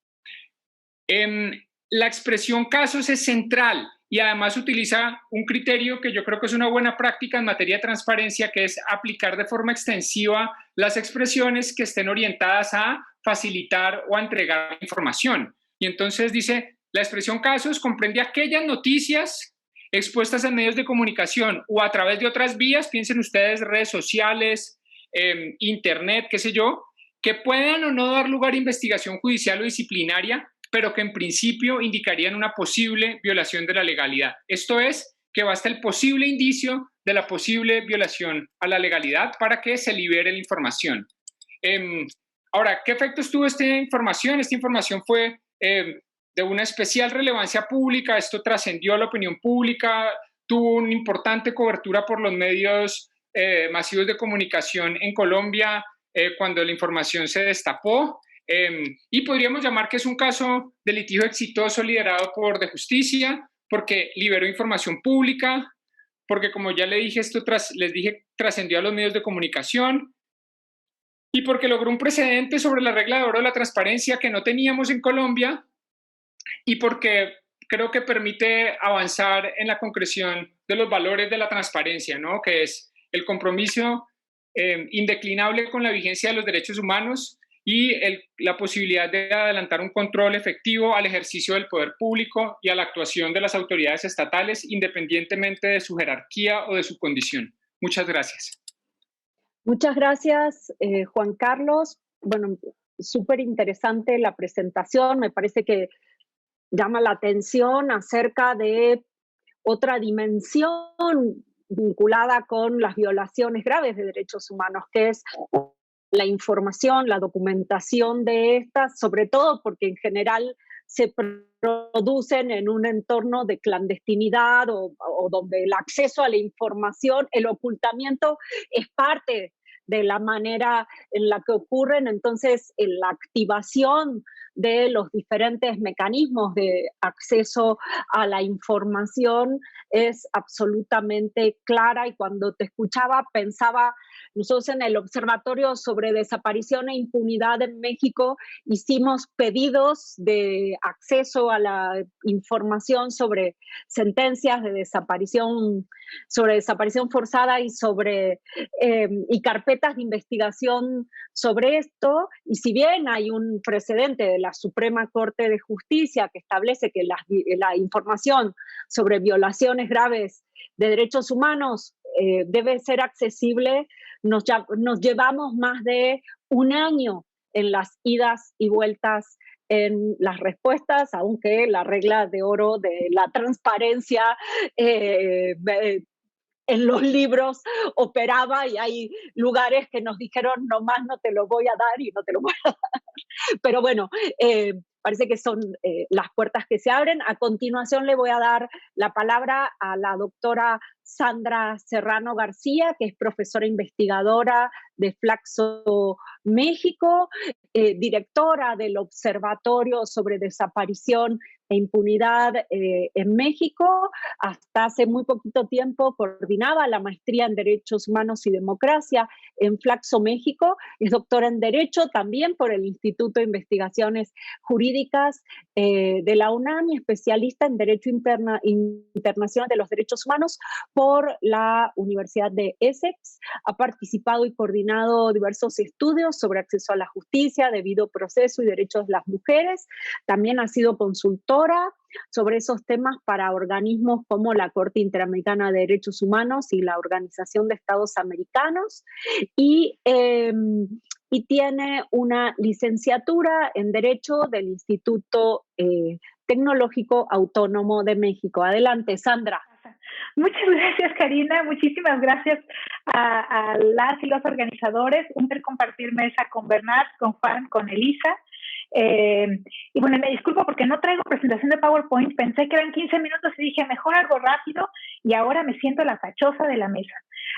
La expresión casos es central y además utiliza un criterio que yo creo que es una buena práctica en materia de transparencia, que es aplicar de forma extensiva las expresiones que estén orientadas a facilitar o a entregar información. Y entonces dice, la expresión casos comprende aquellas noticias expuestas en medios de comunicación o a través de otras vías, piensen ustedes redes sociales, internet, qué sé yo, que puedan o no dar lugar a investigación judicial o disciplinaria, pero que en principio indicarían una posible violación de la legalidad. Esto es, que basta el posible indicio de la posible violación a la legalidad para que se libere la información. Ahora, ¿qué efectos tuvo esta información? Esta información fue de una especial relevancia pública, esto trascendió a la opinión pública, tuvo una importante cobertura por los medios masivos de comunicación en Colombia cuando la información se destapó, y podríamos llamar que es un caso de litigio exitoso liderado por De Justicia, porque liberó información pública, porque como ya les dije, trascendió a los medios de comunicación, y porque logró un precedente sobre la regla de oro de la transparencia que no teníamos en Colombia, y porque creo que permite avanzar en la concreción de los valores de la transparencia, ¿no? Que es el compromiso indeclinable con la vigencia de los derechos humanos y la posibilidad de adelantar un control efectivo al ejercicio del poder público y a la actuación de las autoridades estatales, independientemente de su jerarquía o de su condición. Muchas gracias. Muchas gracias, Juan Carlos. Bueno, súper interesante la presentación. Me parece que llama la atención acerca de otra dimensión vinculada con las violaciones graves de derechos humanos, que es la información, la documentación de estas, sobre todo porque en general se producen en un entorno de clandestinidad o donde el acceso a la información, el ocultamiento es parte de la manera en la que ocurren. Entonces, en la activación de los diferentes mecanismos de acceso a la información es absolutamente clara, y cuando te escuchaba pensaba, nosotros en el Observatorio sobre Desaparición e Impunidad en México hicimos pedidos de acceso a la información sobre sentencias de desaparición, sobre desaparición forzada y sobre y carpetas de investigación sobre esto, y si bien hay un precedente de la Suprema Corte de Justicia que establece que la información sobre violaciones graves de derechos humanos debe ser accesible, nos llevamos más de un año en las idas y vueltas en las respuestas, aunque la regla de oro de la transparencia en los libros operaba, y hay lugares que nos dijeron, no más no te lo voy a dar y no te lo voy a dar. Pero bueno, parece que son las puertas que se abren. A continuación le voy a dar la palabra a la doctora Sandra Serrano García, que es profesora investigadora de Flaxo México, directora del Observatorio sobre Desaparición e Impunidad en México. Hasta hace muy poquito tiempo coordinaba la maestría en Derechos Humanos y Democracia en Flaxo México. Es doctora en Derecho también por el Instituto de Investigaciones Jurídicas de la UNAM, y especialista en Derecho Internacional de los Derechos Humanos por la Universidad de Essex. Ha participado y coordinado diversos estudios sobre acceso a la justicia, debido proceso y derechos de las mujeres. También ha sido consultora sobre esos temas para organismos como la Corte Interamericana de Derechos Humanos y la Organización de Estados Americanos, y tiene una licenciatura en Derecho del Instituto Tecnológico Autónomo de México. Adelante, Sandra. Muchas gracias, Karina. Muchísimas gracias a las y los organizadores. Un placer compartir mesa con Bernard, con Juan, con Elisa. Y bueno, me disculpo porque no traigo presentación de PowerPoint. Pensé que eran 15 minutos y dije, mejor algo rápido, y ahora me siento la fachosa de la mesa.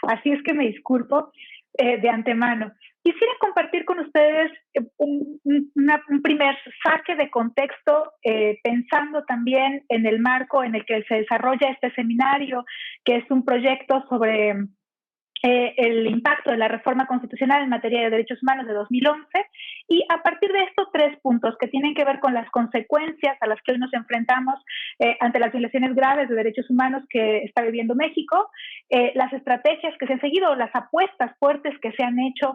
Así es que me disculpo de antemano. Quisiera compartir con ustedes un primer saque de contexto, pensando también en el marco en el que se desarrolla este seminario, que es un proyecto sobre el impacto de la reforma constitucional en materia de derechos humanos de 2011, y a partir de estos 3 puntos que tienen que ver con las consecuencias a las que hoy nos enfrentamos ante las violaciones graves de derechos humanos que está viviendo México, las estrategias que se han seguido, las apuestas fuertes que se han hecho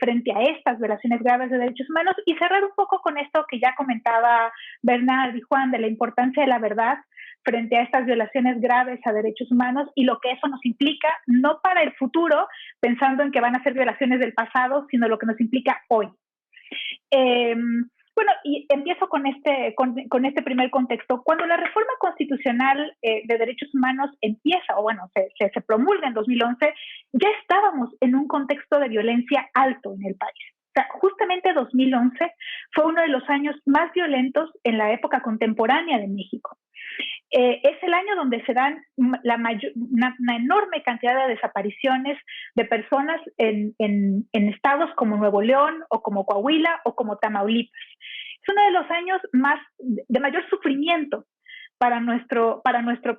frente a estas violaciones graves de derechos humanos, y cerrar un poco con esto que ya comentaba Bernard y Juan de la importancia de la verdad, frente a estas violaciones graves a derechos humanos y lo que eso nos implica, no para el futuro, pensando en que van a ser violaciones del pasado, sino lo que nos implica hoy. Bueno, y empiezo con este primer contexto. Cuando la reforma constitucional de derechos humanos empieza, o bueno, se promulga en 2011, ya estábamos en un contexto de violencia alto en el país. O sea, justamente 2011 fue uno de los años más violentos en la época contemporánea de México. Es el año donde se dan una enorme cantidad de desapariciones de personas en estados como Nuevo León o como Coahuila o como Tamaulipas. Es uno de los años de mayor sufrimiento para nuestro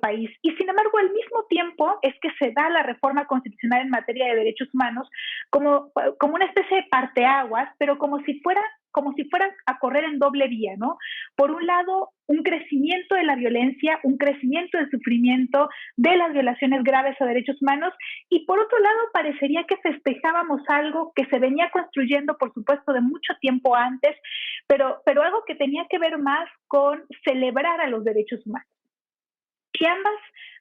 país. Y sin embargo, al mismo tiempo es que se da la reforma constitucional en materia de derechos humanos como una especie de parteaguas, pero como si fueran a correr en doble vía, ¿no? Por un lado, un crecimiento de la violencia, un crecimiento del sufrimiento, de las violaciones graves a derechos humanos, y por otro lado, parecería que festejábamos algo que se venía construyendo, por supuesto, de mucho tiempo antes, pero algo que tenía que ver más con celebrar a los derechos humanos. Y ambas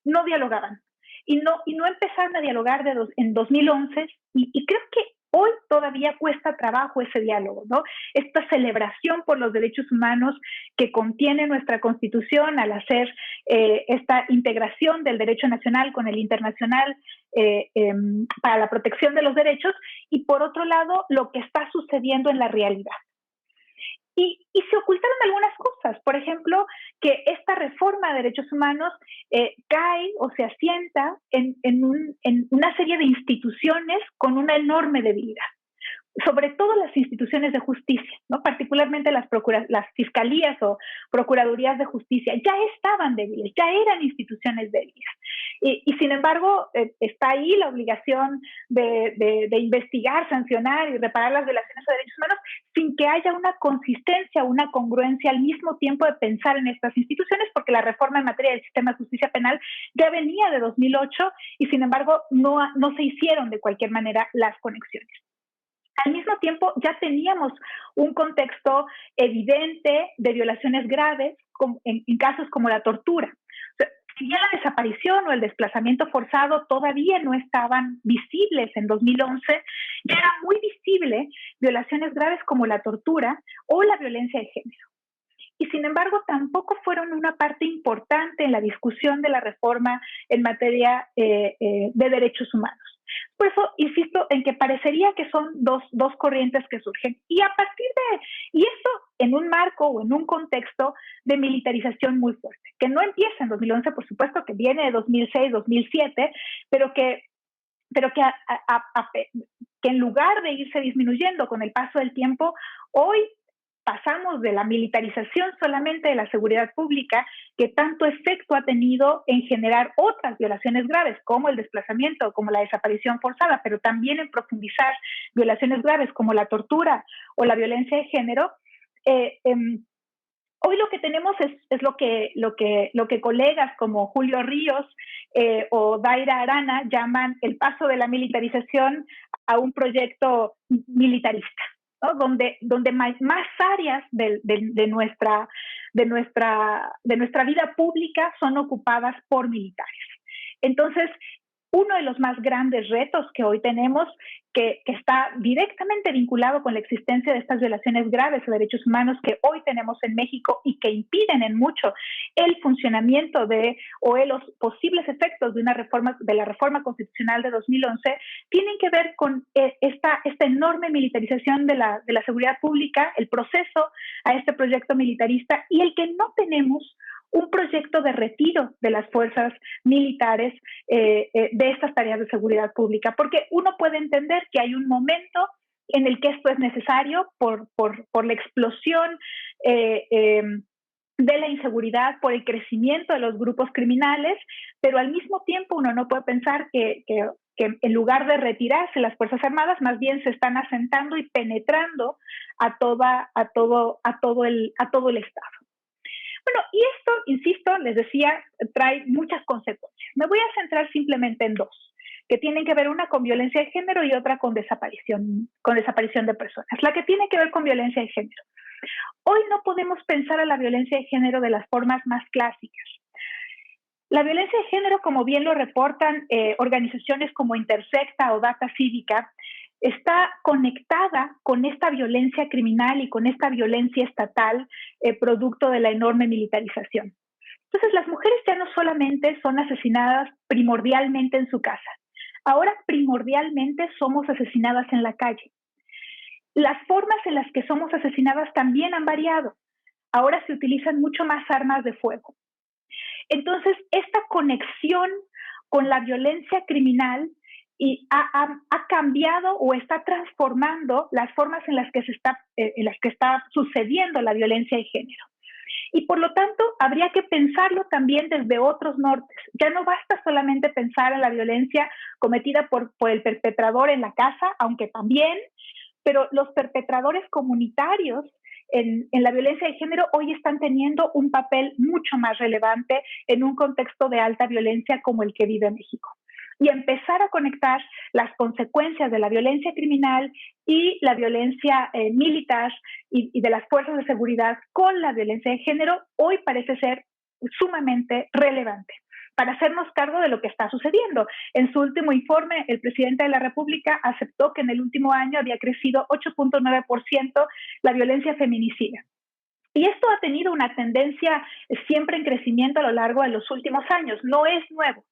no dialogaban, y no empezaron a dialogar en 2011, y creo que hoy todavía cuesta trabajo ese diálogo, ¿no? Esta celebración por los derechos humanos que contiene nuestra Constitución al hacer esta integración del derecho nacional con el internacional para la protección de los derechos, y por otro lado, lo que está sucediendo en la realidad. Y se ocultaron algunas cosas, por ejemplo, que esta reforma de derechos humanos cae o se asienta en una serie de instituciones con una enorme debilidad, sobre todo las instituciones de justicia, ¿no? Particularmente las fiscalías o procuradurías de justicia, ya estaban débiles, ya eran instituciones débiles. Y sin embargo, está ahí la obligación de investigar, sancionar y reparar las violaciones a derechos humanos sin que haya una consistencia, una congruencia al mismo tiempo de pensar en estas instituciones, porque la reforma en materia del sistema de justicia penal ya venía de 2008 y sin embargo no se hicieron de cualquier manera las conexiones. Al mismo tiempo, ya teníamos un contexto evidente de violaciones graves en casos como la tortura. O sea, si ya la desaparición o el desplazamiento forzado todavía no estaban visibles en 2011, ya era muy visible violaciones graves como la tortura o la violencia de género. Y sin embargo, tampoco fueron una parte importante en la discusión de la reforma en materia de derechos humanos. Por eso insisto en que parecería que son dos corrientes que surgen. Y esto en un marco o en un contexto de militarización muy fuerte, que no empieza en 2011, por supuesto, que viene de 2006, 2007, pero que en lugar de irse disminuyendo con el paso del tiempo, hoy pasamos de la militarización solamente de la seguridad pública, que tanto efecto ha tenido en generar otras violaciones graves, como el desplazamiento, como la desaparición forzada, pero también en profundizar violaciones graves como la tortura o la violencia de género. Hoy lo que tenemos es lo que colegas como Julio Ríos o Daira Arana llaman el paso de la militarización a un proyecto militarista, ¿no? Donde más áreas de nuestra vida pública son ocupadas por militares. Entonces, uno de los más grandes retos que hoy tenemos, que está directamente vinculado con la existencia de estas violaciones graves a derechos humanos que hoy tenemos en México y que impiden en mucho el funcionamiento o los posibles efectos de la reforma constitucional de 2011, tienen que ver con esta enorme militarización de la seguridad pública, el proceso a este proyecto militarista, y el que no tenemos un proyecto de retiro de las fuerzas militares de estas tareas de seguridad pública, porque uno puede entender que hay un momento en el que esto es necesario por la explosión de la inseguridad, por el crecimiento de los grupos criminales, pero al mismo tiempo uno no puede pensar que en lugar de retirarse las Fuerzas Armadas, más bien se están asentando y penetrando a todo el Estado. Bueno, y esto, insisto, les decía, trae muchas consecuencias. Me voy a centrar simplemente en dos, que tienen que ver una con violencia de género y otra con desaparición de personas. La que tiene que ver con violencia de género. Hoy no podemos pensar a la violencia de género de las formas más clásicas. La violencia de género, como bien lo reportan organizaciones como Intersecta o Data Cívica, está conectada con esta violencia criminal y con esta violencia estatal producto de la enorme militarización. Entonces, las mujeres ya no solamente son asesinadas primordialmente en su casa, ahora primordialmente somos asesinadas en la calle. Las formas en las que somos asesinadas también han variado. Ahora se utilizan mucho más armas de fuego. Entonces, esta conexión con la violencia criminal ha cambiado o está transformando las formas en las que está sucediendo la violencia de género. Y por lo tanto, habría que pensarlo también desde otros nortes. Ya no basta solamente pensar en la violencia cometida por el perpetrador en la casa, aunque también, pero los perpetradores comunitarios en la violencia de género hoy están teniendo un papel mucho más relevante en un contexto de alta violencia como el que vive México. Y empezar a conectar las consecuencias de la violencia criminal y la violencia militar y de las fuerzas de seguridad con la violencia de género hoy parece ser sumamente relevante para hacernos cargo de lo que está sucediendo. En su último informe, el presidente de la República aceptó que en el último año había crecido 8.9% la violencia feminicida. Y esto ha tenido una tendencia siempre en crecimiento a lo largo de los últimos años, no es nuevo.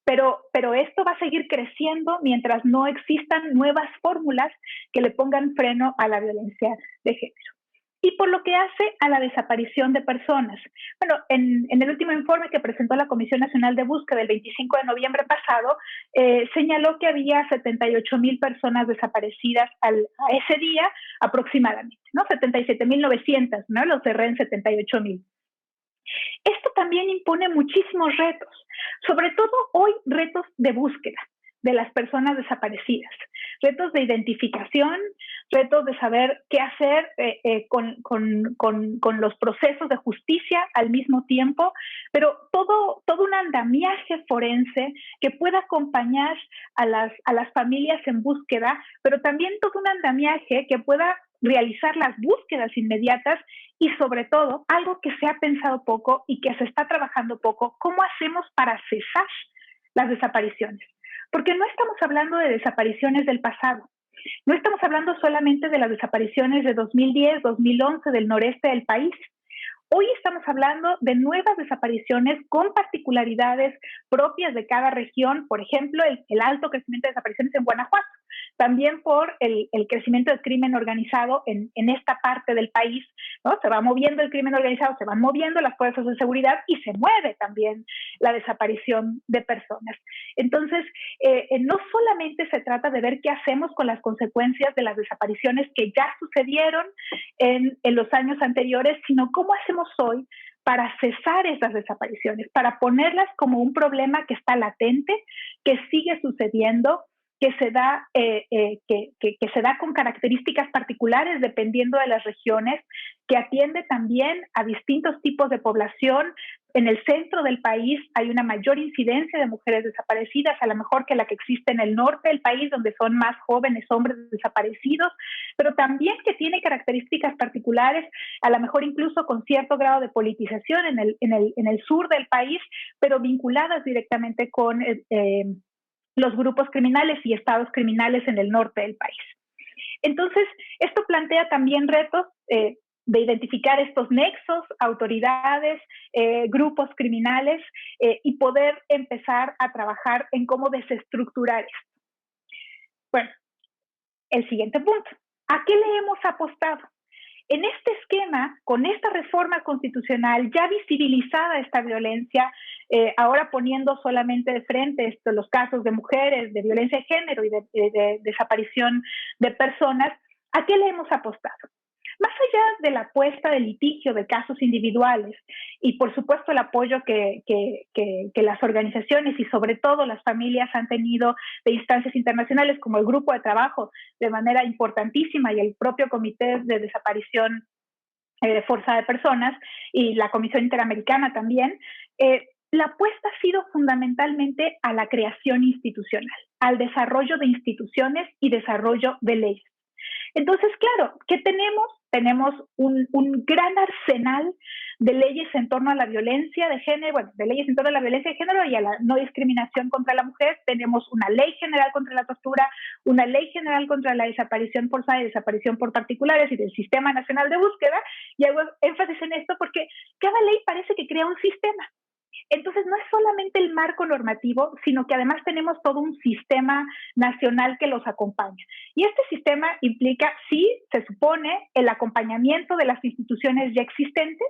Pero esto va a seguir creciendo mientras no existan nuevas fórmulas que le pongan freno a la violencia de género. Y por lo que hace a la desaparición de personas. Bueno, en el último informe que presentó la Comisión Nacional de Búsqueda el 25 de noviembre pasado, señaló que había 78,000 personas desaparecidas a ese día aproximadamente, ¿no? 77,900, ¿no? Los cerré en 78,000. Esto también impone muchísimos retos, sobre todo hoy retos de búsqueda de las personas desaparecidas, retos de identificación, retos de saber qué hacer con los procesos de justicia al mismo tiempo, pero todo un andamiaje forense que pueda acompañar a las familias en búsqueda, pero también todo un andamiaje que pueda realizar las búsquedas inmediatas y sobre todo, algo que se ha pensado poco y que se está trabajando poco, ¿cómo hacemos para cesar las desapariciones? Porque no estamos hablando de desapariciones del pasado, no estamos hablando solamente de las desapariciones de 2010, 2011 del noreste del país. Hoy estamos hablando de nuevas desapariciones con particularidades propias de cada región, por ejemplo, el alto crecimiento de desapariciones en Guanajuato, también por el crecimiento del crimen organizado en esta parte del país, ¿no? Se va moviendo el crimen organizado, se van moviendo las fuerzas de seguridad y se mueve también la desaparición de personas. Entonces, no solamente se trata de ver qué hacemos con las consecuencias de las desapariciones que ya sucedieron en los años anteriores, sino cómo hacemos hoy para cesar esas desapariciones, para ponerlas como un problema que está latente, que sigue sucediendo, que se da con características particulares dependiendo de las regiones, que atiende también a distintos tipos de población. En el centro del país hay una mayor incidencia de mujeres desaparecidas, a lo mejor que la que existe en el norte del país, donde son más jóvenes hombres desaparecidos, pero también que tiene características particulares, a lo mejor incluso con cierto grado de politización en el sur del país, pero vinculadas directamente con los grupos criminales y estados criminales en el norte del país. Entonces, esto plantea también retos de identificar estos nexos, autoridades, grupos criminales y poder empezar a trabajar en cómo desestructurar esto. Bueno, el siguiente punto. ¿A qué le hemos apostado? En este esquema, con esta reforma constitucional ya visibilizada esta violencia, ahora poniendo solamente de frente los casos de mujeres, de violencia de género y de desaparición de personas, ¿a qué le hemos apostado? Más allá de la apuesta de litigio de casos individuales y por supuesto el apoyo que las organizaciones y sobre todo las familias han tenido de instancias internacionales como el Grupo de Trabajo de manera importantísima y el propio Comité de Desaparición Forzada de Personas y la Comisión Interamericana también, la apuesta ha sido fundamentalmente a la creación institucional, al desarrollo de instituciones y desarrollo de leyes. Entonces, claro, ¿qué tenemos? tenemos un gran arsenal de leyes en torno a la violencia de género, bueno, de leyes en torno a la violencia de género y a la no discriminación contra la mujer. Tenemos una ley general contra la tortura, una ley general contra la desaparición forzada y desaparición por particulares y del Sistema Nacional de Búsqueda. Y hago énfasis en esto porque cada ley parece que crea un sistema. Entonces, no es solamente el marco normativo, sino que además tenemos todo un sistema nacional que los acompaña. Y este sistema implica, sí, se supone, el acompañamiento de las instituciones ya existentes,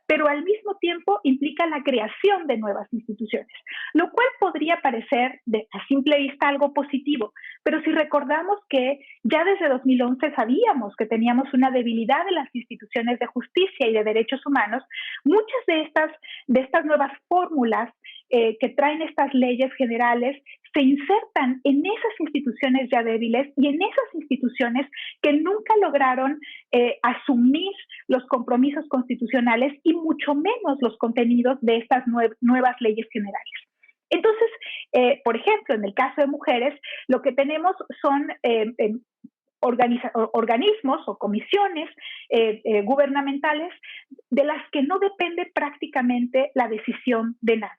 pero al mismo tiempo implica la creación de nuevas instituciones, lo cual podría parecer a simple vista algo positivo, pero si recordamos que ya desde 2011 sabíamos que teníamos una debilidad de las instituciones de justicia y de derechos humanos, muchas de estas nuevas fórmulas que traen estas leyes generales se insertan en esas instituciones ya débiles y en esas instituciones que nunca lograron asumir los compromisos constitucionales y mucho menos los contenidos de estas nuevas leyes generales. Entonces, por ejemplo, en el caso de mujeres, lo que tenemos son organismos o comisiones gubernamentales de las que no depende prácticamente la decisión de nada,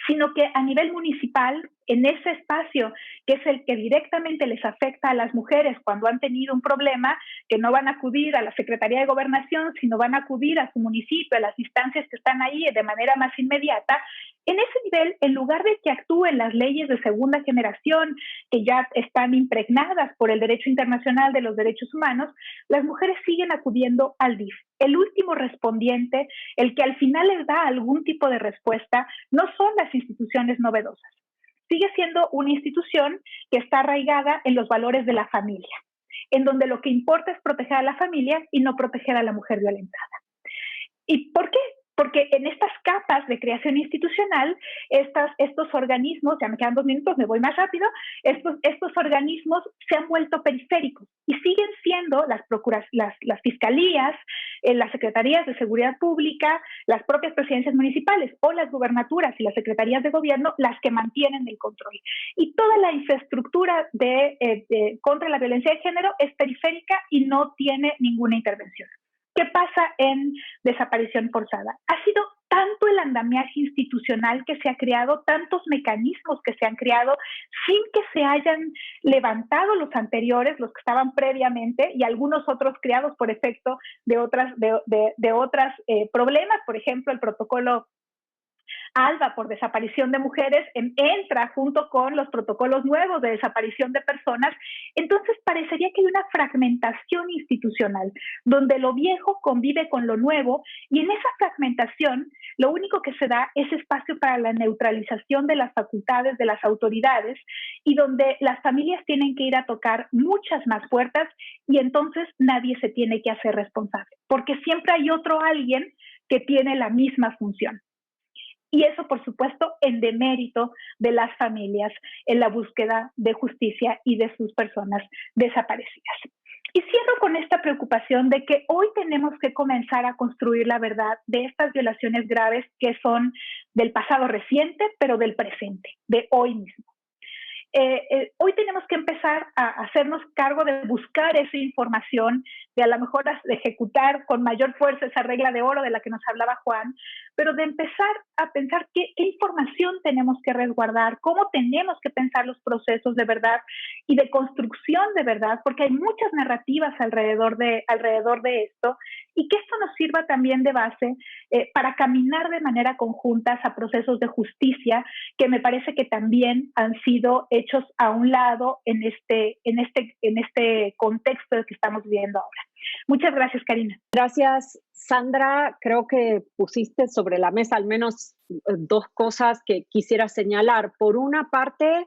sino que a nivel municipal, en ese espacio que es el que directamente les afecta a las mujeres cuando han tenido un problema, que no van a acudir a la Secretaría de Gobernación, sino van a acudir a su municipio, a las instancias que están ahí de manera más inmediata. En ese nivel, en lugar de que actúen las leyes de segunda generación, que ya están impregnadas por el derecho internacional de los derechos humanos, las mujeres siguen acudiendo al DIF. El último respondiente, el que al final les da algún tipo de respuesta, no son las instituciones novedosas. Sigue siendo una institución que está arraigada en los valores de la familia, en donde lo que importa es proteger a la familia y no proteger a la mujer violentada. ¿Y por qué? Porque en estas capas de creación institucional, estos organismos, ya me quedan 2 minutos, me voy más rápido, estos organismos se han vuelto periféricos y siguen siendo las fiscalías, las secretarías de seguridad pública, las propias presidencias municipales o las gubernaturas y las secretarías de gobierno las que mantienen el control. Y toda la infraestructura contra la violencia de género es periférica y no tiene ninguna intervención. ¿Qué pasa en desaparición forzada? Ha sido tanto el andamiaje institucional que se ha creado, tantos mecanismos que se han creado, sin que se hayan levantado los anteriores, los que estaban previamente, y algunos otros creados por efecto de otras problemas. Por ejemplo, el protocolo ALBA por desaparición de mujeres entra junto con los protocolos nuevos de desaparición de personas. Entonces parecería que hay una fragmentación institucional donde lo viejo convive con lo nuevo, y en esa fragmentación lo único que se da es espacio para la neutralización de las facultades de las autoridades, y donde las familias tienen que ir a tocar muchas más puertas, y entonces nadie se tiene que hacer responsable, porque siempre hay otro alguien que tiene la misma función. Y eso, por supuesto, en demérito de las familias en la búsqueda de justicia y de sus personas desaparecidas. Y cierro con esta preocupación de que hoy tenemos que comenzar a construir la verdad de estas violaciones graves que son del pasado reciente, pero del presente, de hoy mismo. Hoy tenemos que empezar a hacernos cargo de buscar esa información, de a lo mejor de ejecutar con mayor fuerza esa regla de oro de la que nos hablaba Juan, pero de empezar a pensar qué información tenemos que resguardar, cómo tenemos que pensar los procesos de verdad y de construcción de verdad, porque hay muchas narrativas alrededor de esto, y que esto nos sirva también de base para caminar de manera conjunta a procesos de justicia que me parece que también han sido hechos a un lado en este contexto que estamos viviendo ahora. Muchas gracias, Karina. Gracias, Sandra. Creo que pusiste sobre la mesa al menos 2 cosas que quisiera señalar. Por una parte,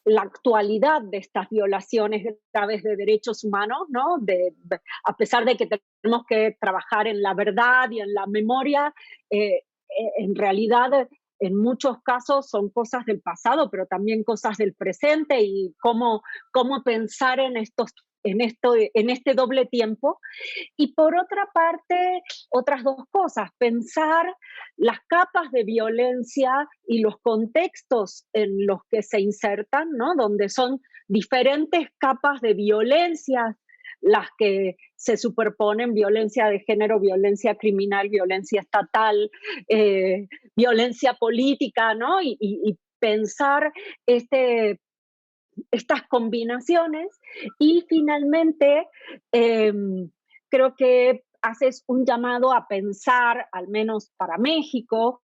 la actualidad de estas violaciones graves de derechos humanos, ¿no? A pesar de que tenemos que trabajar en la verdad y en la memoria, en realidad en muchos casos son cosas del pasado, pero también cosas del presente, y cómo pensar en este doble tiempo. Y por otra parte, otras 2 cosas: pensar las capas de violencia y los contextos en los que se insertan, ¿no? Donde son diferentes capas de violencia las que se superponen: violencia de género, violencia criminal, violencia estatal, violencia política, ¿no? Y pensar estas combinaciones. Y finalmente, creo que haces un llamado a pensar, al menos para México,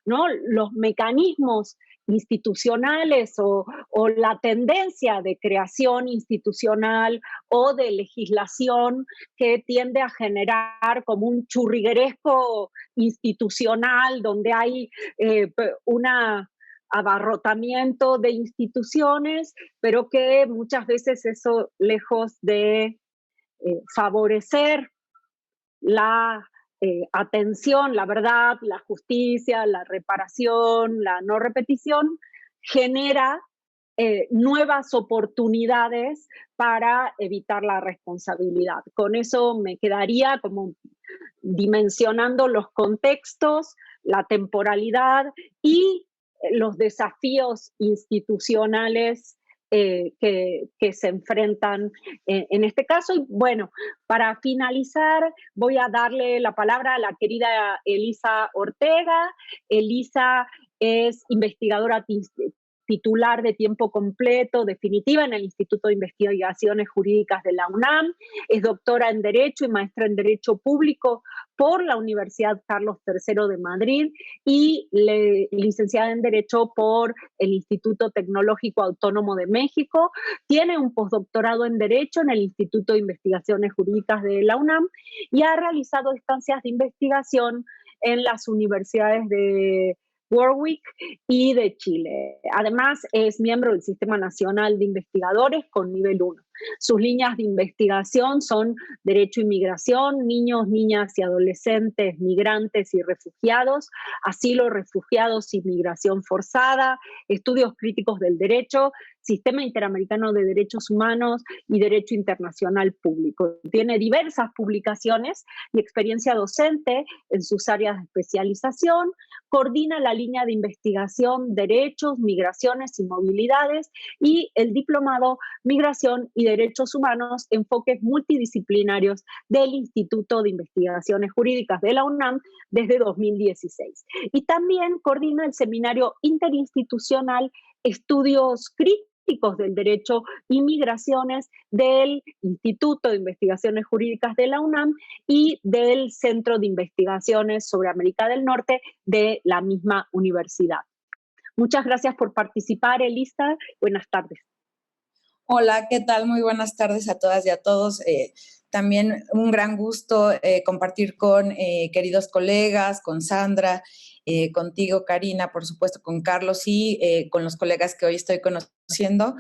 ¿no?, los mecanismos institucionales o la tendencia de creación institucional o de legislación que tiende a generar como un churrigueresco institucional donde hay una abarrotamiento de instituciones, pero que muchas veces eso, lejos de favorecer la atención, la verdad, la justicia, la reparación, la no repetición, genera nuevas oportunidades para evitar la responsabilidad. Con eso me quedaría como dimensionando los contextos, la temporalidad y los desafíos institucionales que se enfrentan en este caso. Y bueno, para finalizar, voy a darle la palabra a la querida Elisa Ortega. Elisa es investigadora titular de tiempo completo definitiva en el Instituto de Investigaciones Jurídicas de la UNAM, es doctora en Derecho y maestra en Derecho Público por la Universidad Carlos III de Madrid y licenciada en Derecho por el Instituto Tecnológico Autónomo de México. Tiene un postdoctorado en Derecho en el Instituto de Investigaciones Jurídicas de la UNAM y ha realizado estancias de investigación en las universidades de Warwick y de Chile. Además, es miembro del Sistema Nacional de Investigadores con nivel 1. Sus líneas de investigación son Derecho y Migración, Niños, Niñas y Adolescentes, Migrantes y Refugiados, Asilo, Refugiados y Migración Forzada, Estudios Críticos del Derecho, Sistema Interamericano de Derechos Humanos y Derecho Internacional Público. Tiene diversas publicaciones y experiencia docente en sus áreas de especialización, coordina la línea de investigación Derechos, Migraciones y Movilidades y el diplomado Migración y Derechos Humanos, enfoques multidisciplinarios del Instituto de Investigaciones Jurídicas de la UNAM desde 2016. Y también coordina el seminario interinstitucional Estudios Críticos del Derecho y Migraciones del Instituto de Investigaciones Jurídicas de la UNAM y del Centro de Investigaciones sobre América del Norte de la misma universidad. Muchas gracias por participar, Elisa. Buenas tardes. Hola, ¿qué tal? Muy buenas tardes a todas y a todos. También un gran gusto compartir con queridos colegas, con Sandra, contigo, Karina, por supuesto, con Carlos y con los colegas que hoy estoy conociendo.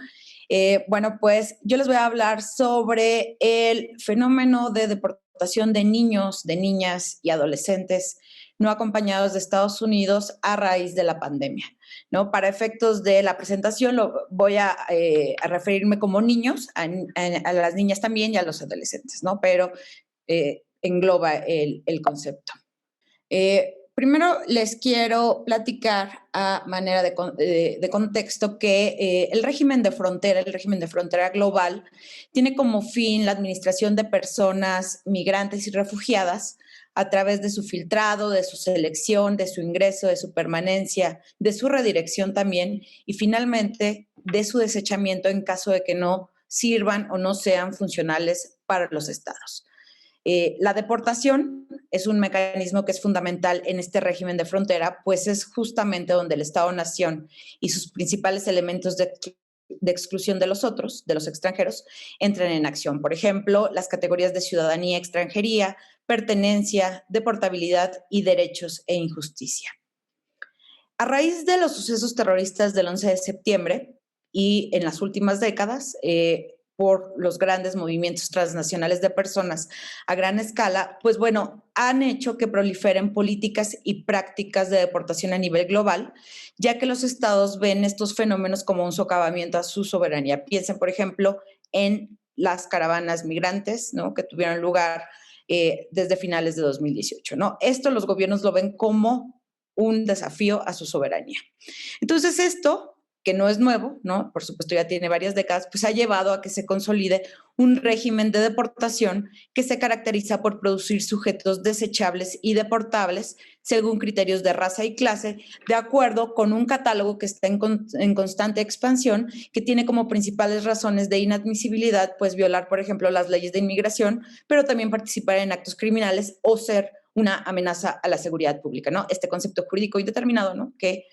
Bueno, pues yo les voy a hablar sobre el fenómeno de deportación de niños, de niñas y adolescentes no acompañados de Estados Unidos a raíz de la pandemia, ¿no? Para efectos de la presentación voy a referirme como niños, a las niñas también y a los adolescentes, ¿no? Pero engloba el concepto. Primero les quiero platicar a manera de contexto que el régimen de frontera global, tiene como fin la administración de personas migrantes y refugiadas a través de su filtrado, de su selección, de su ingreso, de su permanencia, de su redirección también y finalmente de su desechamiento en caso de que no sirvan o no sean funcionales para los estados. La deportación es un mecanismo que es fundamental en este régimen de frontera, pues es justamente donde el Estado-nación y sus principales elementos de exclusión de los otros, de los extranjeros, entran en acción. Por ejemplo, las categorías de ciudadanía, extranjería, pertenencia, deportabilidad y derechos e injusticia. A raíz de los sucesos terroristas del 11 de septiembre y en las últimas décadas, por los grandes movimientos transnacionales de personas a gran escala, pues bueno, han hecho que proliferen políticas y prácticas de deportación a nivel global, ya que los estados ven estos fenómenos como un socavamiento a su soberanía. Piensen, por ejemplo, en las caravanas migrantes, ¿no?, que tuvieron lugar desde finales de 2018, ¿no? Esto los gobiernos lo ven como un desafío a su soberanía. Entonces, esto que no es nuevo, ¿no? Por supuesto ya tiene varias décadas, pues ha llevado a que se consolide un régimen de deportación que se caracteriza por producir sujetos desechables y deportables según criterios de raza y clase, de acuerdo con un catálogo que está en constante expansión, que tiene como principales razones de inadmisibilidad, pues violar, por ejemplo, las leyes de inmigración, pero también participar en actos criminales o ser una amenaza a la seguridad pública, ¿no? Este concepto jurídico indeterminado, ¿no? Que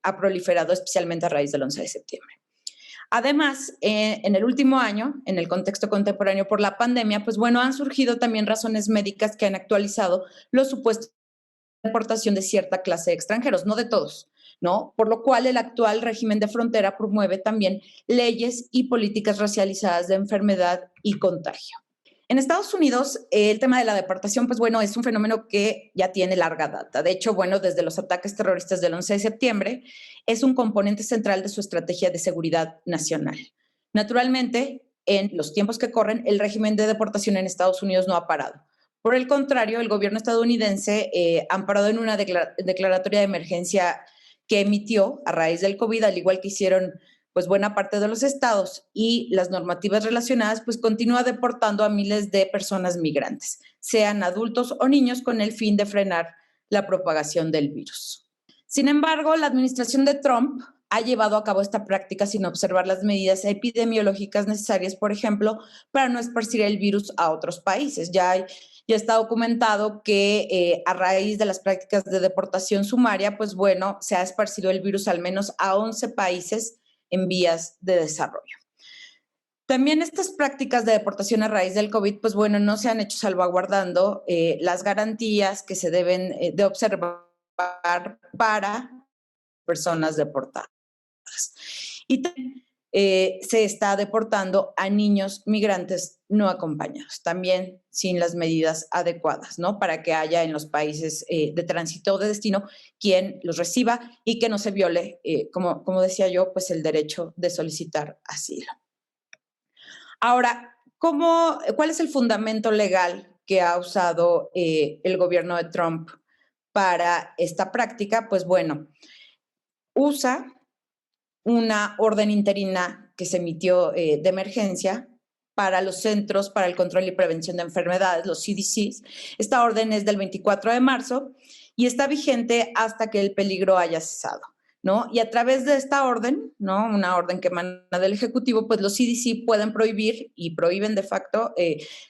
ha proliferado especialmente a raíz del 11 de septiembre. Además, en el último año, en el contexto contemporáneo por la pandemia, pues bueno, han surgido también razones médicas que han actualizado los supuestos de deportación de cierta clase de extranjeros, no de todos, ¿no? Por lo cual el actual régimen de frontera promueve también leyes y políticas racializadas de enfermedad y contagio. En Estados Unidos, el tema de la deportación, pues bueno, es un fenómeno que ya tiene larga data. De hecho, bueno, desde los ataques terroristas del 11 de septiembre, es un componente central de su estrategia de seguridad nacional. Naturalmente, en los tiempos que corren, el régimen de deportación en Estados Unidos no ha parado. Por el contrario, el gobierno estadounidense, amparado en una declaratoria de emergencia que emitió a raíz del COVID, al igual que hicieron pues buena parte de los estados y las normativas relacionadas, pues continúa deportando a miles de personas migrantes, sean adultos o niños, con el fin de frenar la propagación del virus. Sin embargo, la administración de Trump ha llevado a cabo esta práctica sin observar las medidas epidemiológicas necesarias, por ejemplo, para no esparcir el virus a otros países. Ya está documentado que a raíz de las prácticas de deportación sumaria, pues bueno, se ha esparcido el virus al menos a 11 países en vías de desarrollo. También estas prácticas de deportación a raíz del COVID, pues bueno, no se han hecho salvaguardando las garantías que se deben de observar para personas deportadas. Y también se está deportando a niños migrantes no acompañados, también sin las medidas adecuadas, ¿no? Para que haya en los países de tránsito o de destino quien los reciba y que no se viole, como decía yo, pues el derecho de solicitar asilo. Ahora, ¿cuál es el fundamento legal que ha usado el gobierno de Trump para esta práctica? Pues bueno, usa una orden interina que se emitió de emergencia para los Centros para el Control y Prevención de Enfermedades, los CDCs. Esta orden es del 24 de marzo y está vigente hasta que el peligro haya cesado, ¿no? Y a través de esta orden, ¿no? Una orden que emana del Ejecutivo, pues los CDC pueden prohibir y prohíben de facto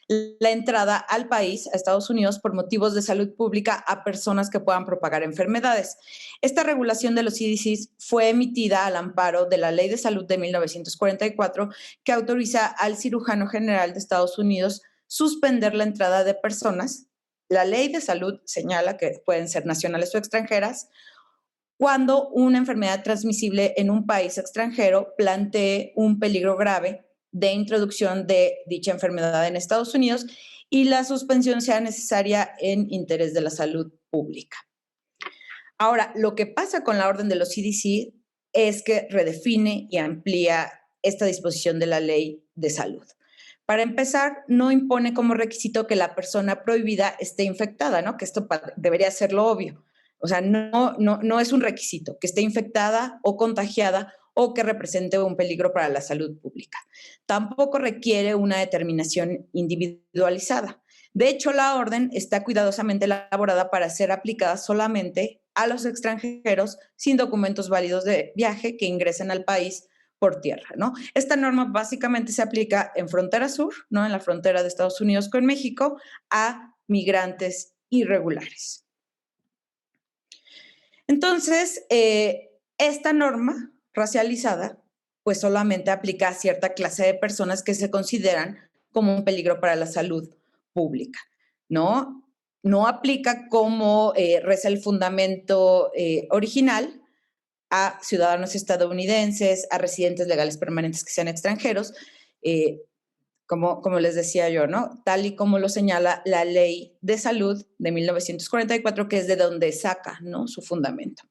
la entrada al país, a Estados Unidos, por motivos de salud pública a personas que puedan propagar enfermedades. Esta regulación de los CDC fue emitida al amparo de la Ley de Salud de 1944, que autoriza al cirujano general de Estados Unidos suspender la entrada de personas. La Ley de Salud señala que pueden ser nacionales o extranjeras, cuando una enfermedad transmisible en un país extranjero plantee un peligro grave de introducción de dicha enfermedad en Estados Unidos y la suspensión sea necesaria en interés de la salud pública. Ahora, lo que pasa con la orden de los CDC es que redefine y amplía esta disposición de la ley de salud. Para empezar, no impone como requisito que la persona prohibida esté infectada, ¿no? Que esto debería ser lo obvio. O sea, no es un requisito que esté infectada o contagiada o que represente un peligro para la salud pública. Tampoco requiere una determinación individualizada. De hecho, la orden está cuidadosamente elaborada para ser aplicada solamente a los extranjeros sin documentos válidos de viaje que ingresen al país por tierra, ¿no? Esta norma básicamente se aplica en frontera sur, ¿no? En la frontera de Estados Unidos con México, a migrantes irregulares. Entonces, esta norma racializada, pues solamente aplica a cierta clase de personas que se consideran como un peligro para la salud pública, ¿no? No aplica como reza el fundamento original a ciudadanos estadounidenses, a residentes legales permanentes que sean extranjeros, como les decía yo, ¿no? Tal y como lo señala la Ley de Salud de 1944, que es de donde saca, ¿no? Su fundamento.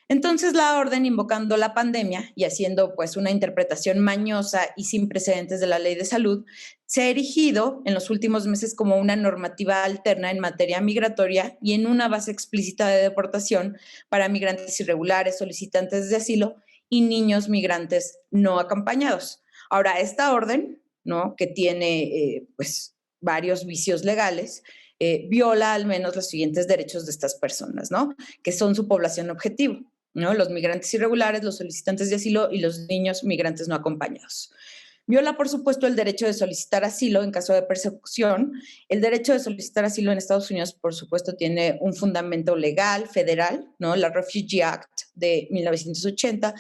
Entonces, la orden, invocando la pandemia y haciendo pues una interpretación mañosa y sin precedentes de la Ley de Salud, se ha erigido en los últimos meses como una normativa alterna en materia migratoria y en una base explícita de deportación para migrantes irregulares, solicitantes de asilo y niños migrantes no acompañados. Ahora, esta orden, ¿no?, que tiene pues varios vicios legales, viola al menos los siguientes derechos de estas personas, ¿no?, que son su población objetivo, ¿no?, los migrantes irregulares, los solicitantes de asilo y los niños migrantes no acompañados. Viola, por supuesto, el derecho de solicitar asilo en caso de persecución. El derecho de solicitar asilo en Estados Unidos, por supuesto, tiene un fundamento legal federal, ¿no?, la Refugee Act de 1980.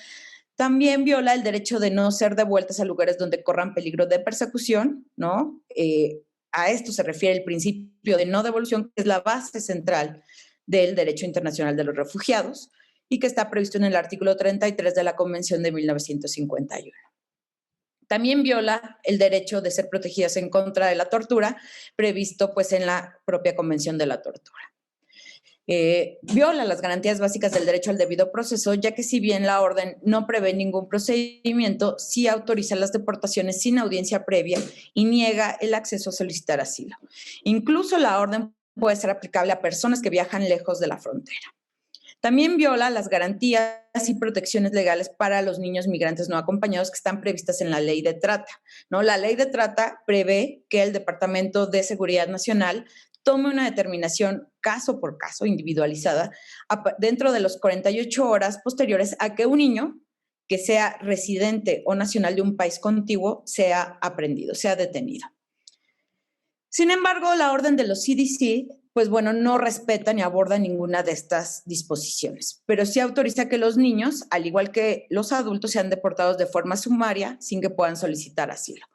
También viola el derecho de no ser devueltas a lugares donde corran peligro de persecución, ¿no? A esto se refiere el principio de no devolución, que es la base central del derecho internacional de los refugiados y que está previsto en el artículo 33 de la Convención de 1951. También viola el derecho de ser protegidas en contra de la tortura, previsto pues en la propia Convención de la Tortura. Viola las garantías básicas del derecho al debido proceso, ya que si bien la orden no prevé ningún procedimiento, sí autoriza las deportaciones sin audiencia previa y niega el acceso a solicitar asilo. Incluso la orden puede ser aplicable a personas que viajan lejos de la frontera. También viola las garantías y protecciones legales para los niños migrantes no acompañados que están previstas en la Ley de Trata, ¿no? La Ley de Trata prevé que el Departamento de Seguridad Nacional tome una determinación caso por caso, individualizada, dentro de las 48 horas posteriores a que un niño que sea residente o nacional de un país contiguo sea aprehendido, sea detenido. Sin embargo, la orden de los CDC, pues bueno, no respeta ni aborda ninguna de estas disposiciones, pero sí autoriza que los niños, al igual que los adultos, sean deportados de forma sumaria sin que puedan solicitar asilo.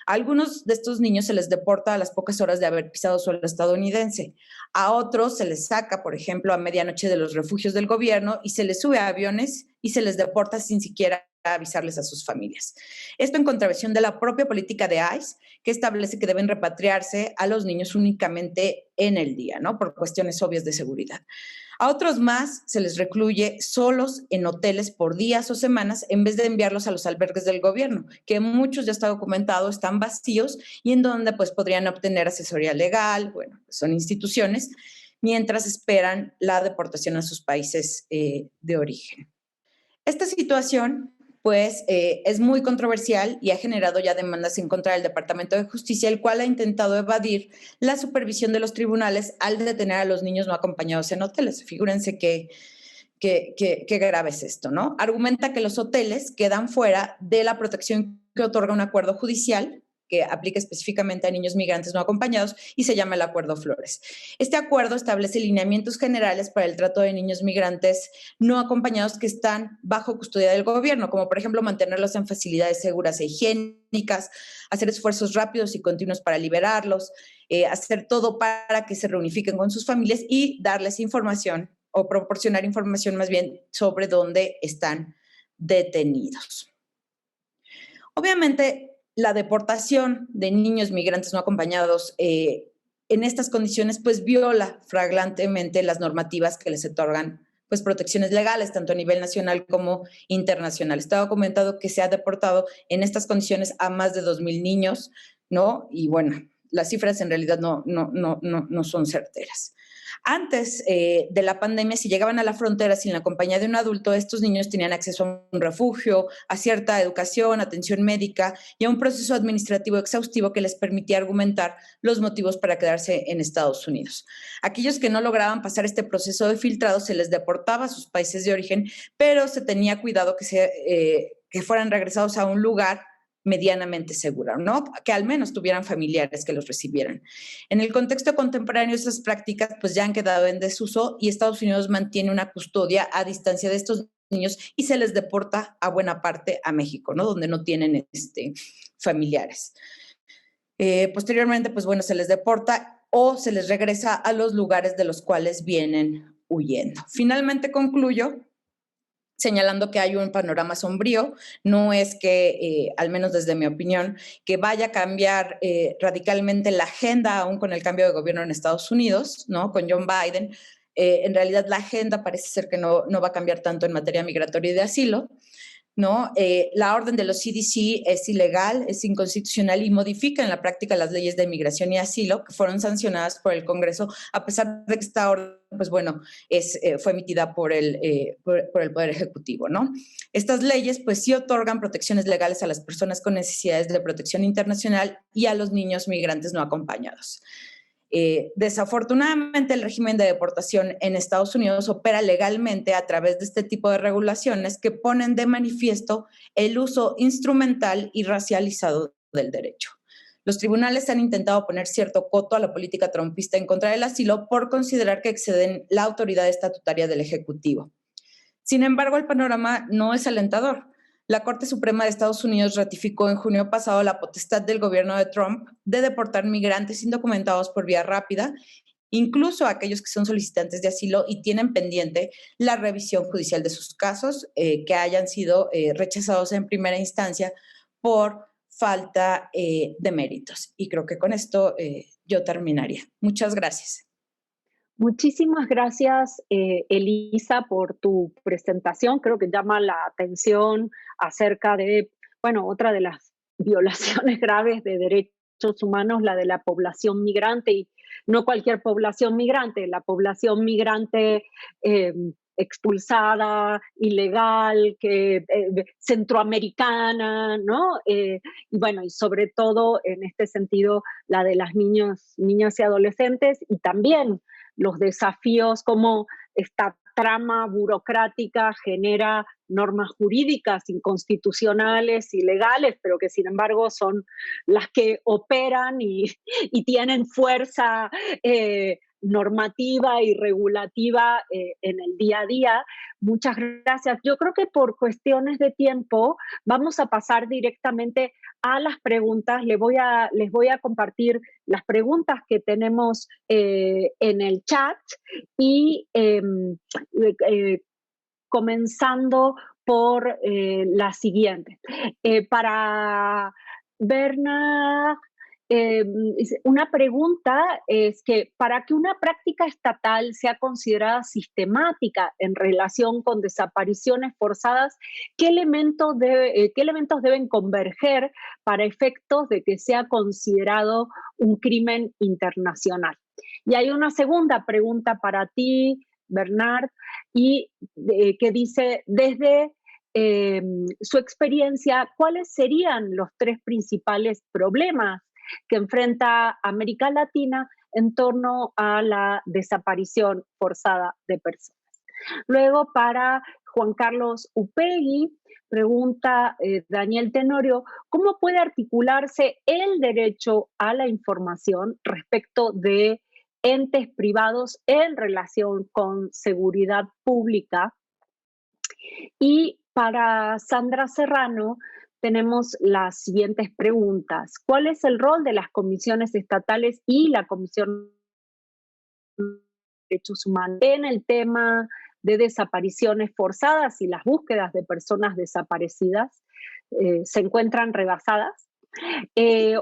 A algunos de estos niños se les deporta a las pocas horas de haber pisado suelo estadounidense. A otros se les saca, por ejemplo, a medianoche de los refugios del gobierno y se les sube a aviones y se les deporta sin siquiera avisarles a sus familias. Esto en contravención de la propia política de ICE, que establece que deben repatriarse a los niños únicamente en el día, ¿no?, por cuestiones obvias de seguridad. A otros más se les recluye solos en hoteles por días o semanas en vez de enviarlos a los albergues del gobierno, que muchos, ya está documentado, están vacíos y en donde pues podrían obtener asesoría legal, bueno, son instituciones, mientras esperan la deportación a sus países de origen. Esta situación pues es muy controversial y ha generado ya demandas en contra del Departamento de Justicia, el cual ha intentado evadir la supervisión de los tribunales al detener a los niños no acompañados en hoteles. Figúrense qué grave es esto, ¿no? Argumenta que los hoteles quedan fuera de la protección que otorga un acuerdo judicial que aplica específicamente a niños migrantes no acompañados y se llama el Acuerdo Flores. Este acuerdo establece lineamientos generales para el trato de niños migrantes no acompañados que están bajo custodia del gobierno, como por ejemplo mantenerlos en facilidades seguras e higiénicas, hacer esfuerzos rápidos y continuos para liberarlos, hacer todo para que se reunifiquen con sus familias y darles información o proporcionar información más bien sobre dónde están detenidos. Obviamente, la deportación de niños migrantes no acompañados en estas condiciones pues viola flagrantemente las normativas que les otorgan pues protecciones legales, tanto a nivel nacional como internacional. Está documentado que se ha deportado en estas condiciones a más de 2,000 niños, ¿no? Y bueno, las cifras en realidad no son certeras. Antes de la pandemia, si llegaban a la frontera sin la compañía de un adulto, estos niños tenían acceso a un refugio, a cierta educación, atención médica y a un proceso administrativo exhaustivo que les permitía argumentar los motivos para quedarse en Estados Unidos. Aquellos que no lograban pasar este proceso de filtrado se les deportaba a sus países de origen, pero se tenía cuidado que fueran regresados a un lugar medianamente segura, ¿no? Que al menos tuvieran familiares que los recibieran. En el contexto contemporáneo, estas prácticas pues ya han quedado en desuso y Estados Unidos mantiene una custodia a distancia de estos niños y se les deporta a buena parte a México, ¿no?, donde no tienen familiares. Posteriormente, pues bueno, se les deporta o se les regresa a los lugares de los cuales vienen huyendo. Finalmente concluyo señalando que hay un panorama sombrío. No es que, al menos desde mi opinión, que vaya a cambiar radicalmente la agenda aún con el cambio de gobierno en Estados Unidos, ¿no?, con John Biden. En realidad la agenda parece ser que no va a cambiar tanto en materia migratoria y de asilo, ¿no? La orden de los CDC es ilegal, es inconstitucional y modifica en la práctica las leyes de migración y asilo que fueron sancionadas por el Congreso, a pesar de que esta orden, pues bueno, fue emitida por el Poder Ejecutivo, ¿no? Estas leyes, pues sí otorgan protecciones legales a las personas con necesidades de protección internacional y a los niños migrantes no acompañados. Desafortunadamente, el régimen de deportación en Estados Unidos opera legalmente a través de este tipo de regulaciones que ponen de manifiesto el uso instrumental y racializado del derecho. Los tribunales han intentado poner cierto coto a la política trumpista en contra del asilo por considerar que exceden la autoridad estatutaria del Ejecutivo. Sin embargo, el panorama no es alentador. La Corte Suprema de Estados Unidos ratificó en junio pasado la potestad del gobierno de Trump de deportar migrantes indocumentados por vía rápida, incluso a aquellos que son solicitantes de asilo y tienen pendiente la revisión judicial de sus casos que hayan sido rechazados en primera instancia por falta de méritos. Y creo que con esto yo terminaría. Muchas gracias. Muchísimas gracias, Elisa, por tu presentación. Creo que llama la atención acerca de, bueno, otra de las violaciones graves de derechos humanos, la de la población migrante, y no cualquier población migrante, la población migrante expulsada, ilegal, centroamericana, ¿no? Y bueno, y sobre todo en este sentido, la de las niñas y adolescentes, y también los desafíos como esta trama burocrática genera normas jurídicas inconstitucionales, ilegales, pero que sin embargo son las que operan y tienen fuerza normativa y regulativa en el día a día. Muchas gracias. Yo creo que por cuestiones de tiempo vamos a pasar directamente a las preguntas. Les voy a compartir las preguntas que tenemos en el chat y comenzando por la siguiente. Para Bernard, una pregunta es que para que una práctica estatal sea considerada sistemática en relación con desapariciones forzadas, ¿qué elementos deben converger para efectos de que sea considerado un crimen internacional? Y hay una segunda pregunta para ti, Bernard, y que dice, desde su experiencia, ¿cuáles serían los 3 principales problemas que enfrenta América Latina en torno a la desaparición forzada de personas? Luego, para Juan Carlos Upegui, pregunta Daniel Tenorio, ¿cómo puede articularse el derecho a la información respecto de entes privados en relación con seguridad pública? Y para Sandra Serrano tenemos las siguientes preguntas. ¿Cuál es el rol de las comisiones estatales y la Comisión de Derechos Humanos en el tema de desapariciones forzadas y las búsquedas de personas desaparecidas? ¿Se encuentran rebasadas?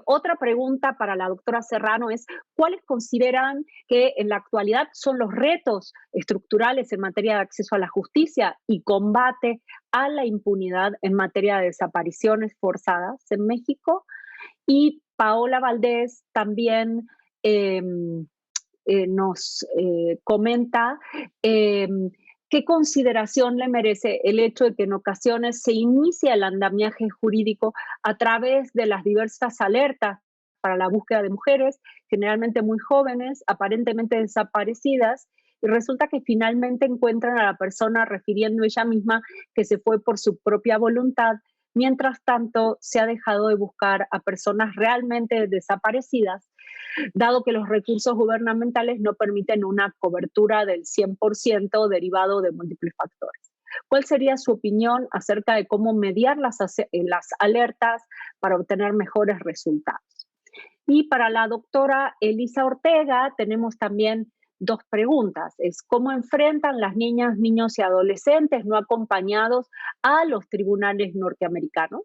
Otra pregunta para la doctora Serrano es, ¿cuáles consideran que en la actualidad son los retos estructurales en materia de acceso a la justicia y combate a la impunidad en materia de desapariciones forzadas en México? Y Paola Valdés también nos comenta ¿qué consideración le merece el hecho de que en ocasiones se inicia el andamiaje jurídico a través de las diversas alertas para la búsqueda de mujeres, generalmente muy jóvenes, aparentemente desaparecidas, y resulta que finalmente encuentran a la persona refiriendo ella misma que se fue por su propia voluntad? Mientras tanto, se ha dejado de buscar a personas realmente desaparecidas, dado que los recursos gubernamentales no permiten una cobertura del 100% derivado de múltiples factores. ¿Cuál sería su opinión acerca de cómo mediar las alertas para obtener mejores resultados? Y para la doctora Elisa Ortega tenemos también 2 preguntas. Es ¿cómo enfrentan las niñas, niños y adolescentes no acompañados a los tribunales norteamericanos?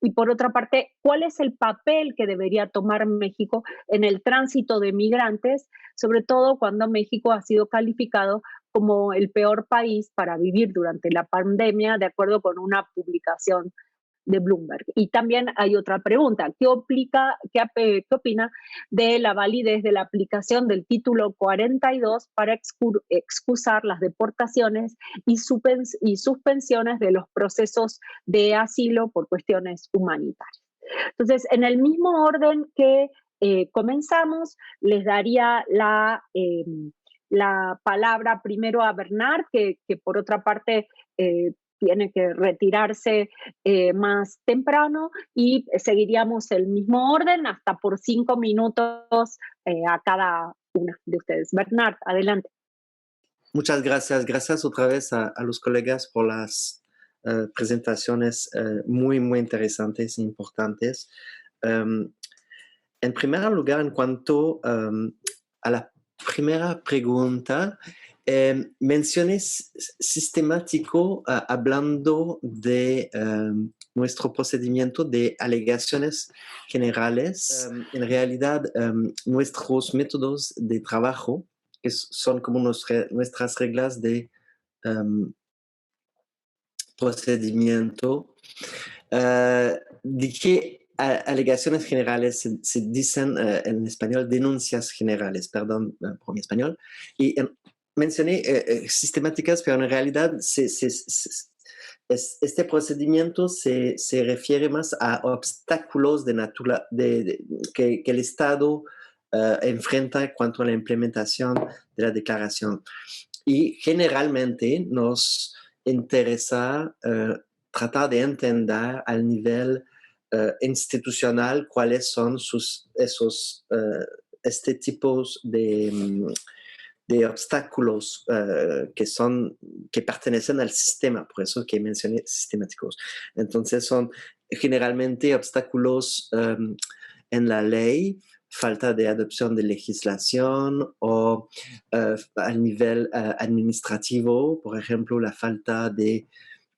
Y por otra parte, ¿cuál es el papel que debería tomar México en el tránsito de migrantes, sobre todo cuando México ha sido calificado como el peor país para vivir durante la pandemia, de acuerdo con una publicación de Bloomberg. Y también hay otra pregunta, ¿qué opina de la validez de la aplicación del título 42 para excusar las deportaciones y suspensiones de los procesos de asilo por cuestiones humanitarias? Entonces, en el mismo orden que comenzamos, les daría la palabra primero a Bernard, que por otra parte tiene que retirarse más temprano, y seguiríamos el mismo orden hasta por 5 minutos a cada una de ustedes. Bernard, adelante. Muchas gracias. Gracias otra vez a los colegas por las presentaciones muy, muy interesantes e importantes. En primer lugar, en cuanto a la primera pregunta, mencioné sistemático hablando de nuestro procedimiento de alegaciones generales. En realidad, nuestros métodos de trabajo, que son como nuestras reglas de procedimiento, dije alegaciones generales, se dicen en español denuncias generales, perdón por mi español, y mencioné sistemáticas, pero en realidad este procedimiento se refiere más a obstáculos que el Estado enfrenta en cuanto a la implementación de la declaración. Y generalmente nos interesa tratar de entender al nivel institucional cuáles son este tipo de obstáculos que pertenecen al sistema, por eso que mencioné sistemáticos. Entonces son generalmente obstáculos en la ley, falta de adopción de legislación, o al nivel administrativo, por ejemplo, la falta de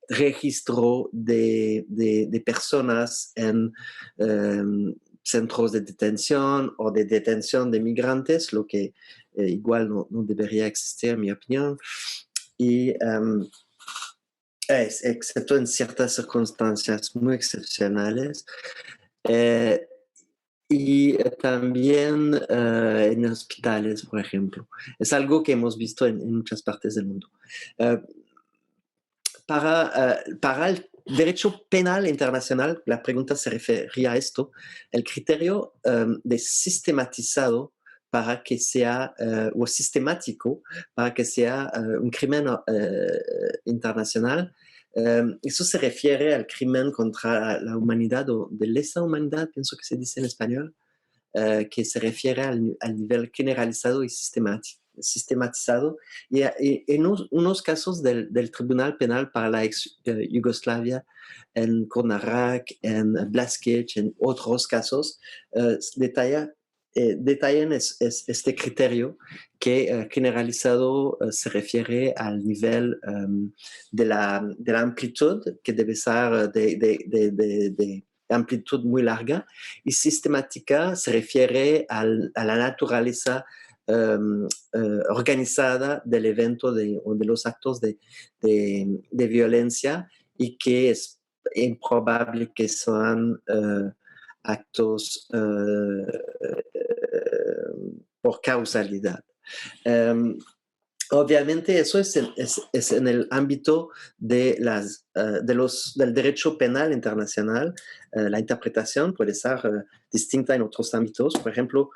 registro de personas en centros de detención o de detención de migrantes, lo que igual no debería existir, en mi opinión. Y excepto en ciertas circunstancias muy excepcionales. Y también en hospitales, por ejemplo. Es algo que hemos visto en muchas partes del mundo. Para el derecho penal internacional, la pregunta se refería a esto, el criterio de sistematizado para que sea, o sistemático para que sea un crimen internacional. Eso se refiere al crimen contra la humanidad o de lesa humanidad, pienso que se dice en español, que se refiere al nivel generalizado y sistematizado. Y en unos casos del Tribunal Penal para la ex Yugoslavia, en Kornarak, en Blaskic, en otros casos, detallan este criterio que generalizado se refiere al nivel de la amplitud, que debe ser de amplitud muy larga, y sistemática se refiere a la naturaleza organizada del evento o de los actos de violencia, y que es improbable que sean actos por causalidad. Obviamente eso es en el ámbito del derecho penal internacional. La interpretación puede ser distinta en otros ámbitos. Por ejemplo,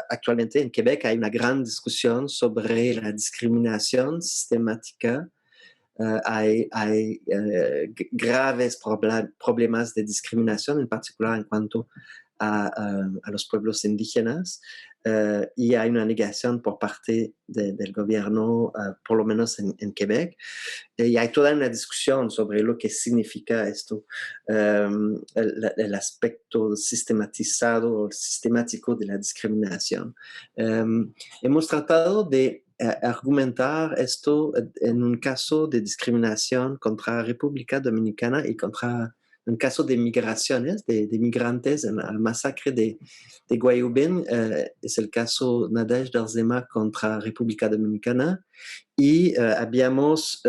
actualmente en Quebec hay una gran discusión sobre la discriminación sistemática. Hay graves problemas de discriminación, en particular en cuanto a los pueblos indígenas, y hay una negación por parte del gobierno, por lo menos en Quebec, y hay toda una discusión sobre lo que significa esto, el aspecto sistematizado o sistemático de la discriminación. Hemos tratado de argumentar esto en un caso de discriminación contra República Dominicana y contra un caso de migraciones, de migrantes, el masacre de Guayubén, es el caso Nadege Darzema contra República Dominicana, y habíamos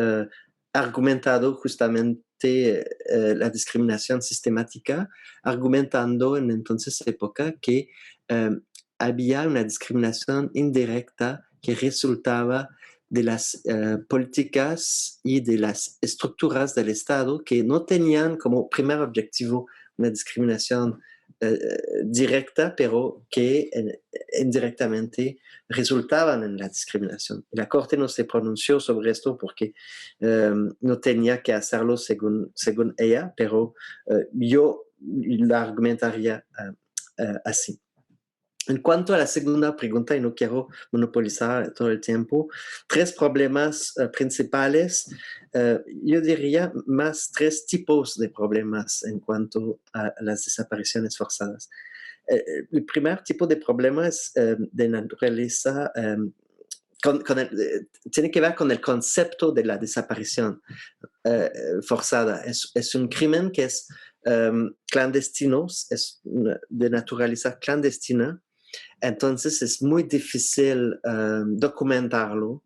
argumentado justamente la discriminación sistemática, argumentando en entonces época que había una discriminación indirecta que resultaba de las políticas y de las estructuras del Estado que no tenían como primer objetivo una discriminación directa, pero que indirectamente resultaban en la discriminación. La Corte no se pronunció sobre esto porque no tenía que hacerlo según ella, pero yo la argumentaría así. En cuanto a la segunda pregunta, y no quiero monopolizar todo el tiempo, 3 problemas principales. Yo diría más 3 tipos de problemas en cuanto a las desapariciones forzadas. El primer tipo de problema es de naturaleza, tiene que ver con el concepto de la desaparición forzada. Es un crimen que es clandestino, es de naturaleza clandestina. Entonces es muy difícil documentarlo.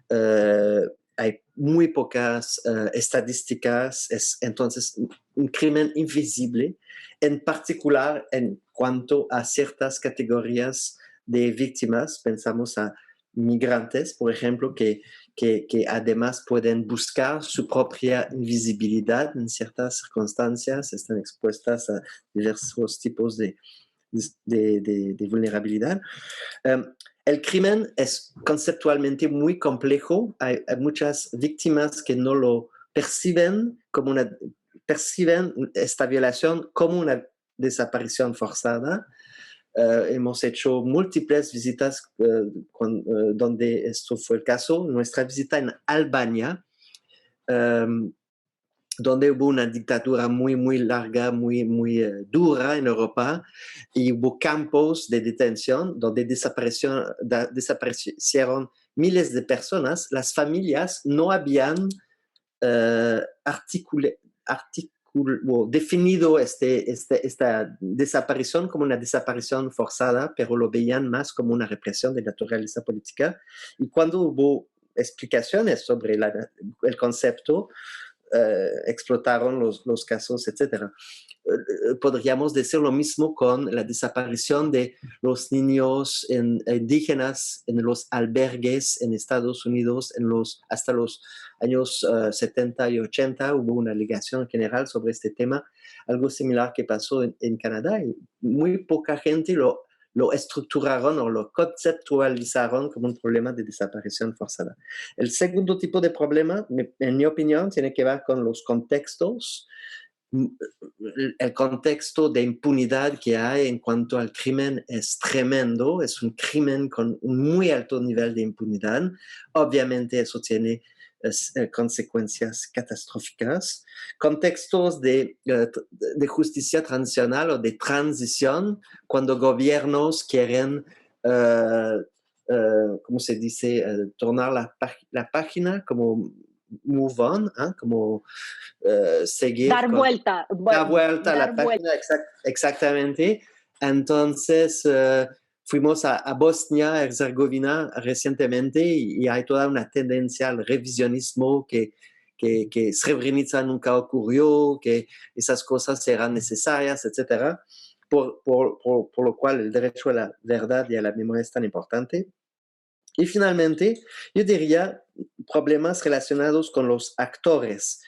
Hay muy pocas estadísticas. Es entonces un crimen invisible, en particular en cuanto a ciertas categorías de víctimas. Pensamos a migrantes, por ejemplo, que además pueden buscar su propia invisibilidad en ciertas circunstancias, están expuestas a diversos tipos de vulnerabilidad. El crimen es conceptualmente muy complejo. Hay muchas víctimas que no lo perciben perciben esta violación como una desaparición forzada. Hemos hecho múltiples visitas donde esto fue el caso. Nuestra visita en Albania, donde hubo una dictadura muy larga, muy dura en Europa, y hubo campos de detención donde desaparecieron miles de personas. Las familias no habían definido esta desaparición como una desaparición forzada, pero lo veían más como una represión de naturaleza política. Y cuando hubo explicaciones sobre el concepto, explotaron los casos, etc. Podríamos decir lo mismo con la desaparición de los niños indígenas en los albergues en Estados Unidos hasta los años 70 y 80. Hubo una alegación general sobre este tema, algo similar que pasó en Canadá, y muy poca gente lo estructuraron o lo conceptualizaron como un problema de desaparición forzada. El segundo tipo de problema, en mi opinión, tiene que ver con los contextos. El contexto de impunidad que hay en cuanto al crimen es tremendo. Es un crimen con un muy alto nivel de impunidad. Obviamente eso tiene consecuencias catastróficas. Contextos de justicia transicional o de transición, cuando gobiernos quieren, ¿cómo se dice?, tornar la página, como move on, como seguir. Dar vuelta. Dar vuelta a la página, exactamente. Entonces, fuimos a Bosnia y Herzegovina recientemente y hay toda una tendencia al revisionismo, que Srebrenica nunca ocurrió, que esas cosas eran necesarias, etc. Por lo cual el derecho a la verdad y a la memoria es tan importante. Y finalmente, yo diría problemas relacionados con los actores.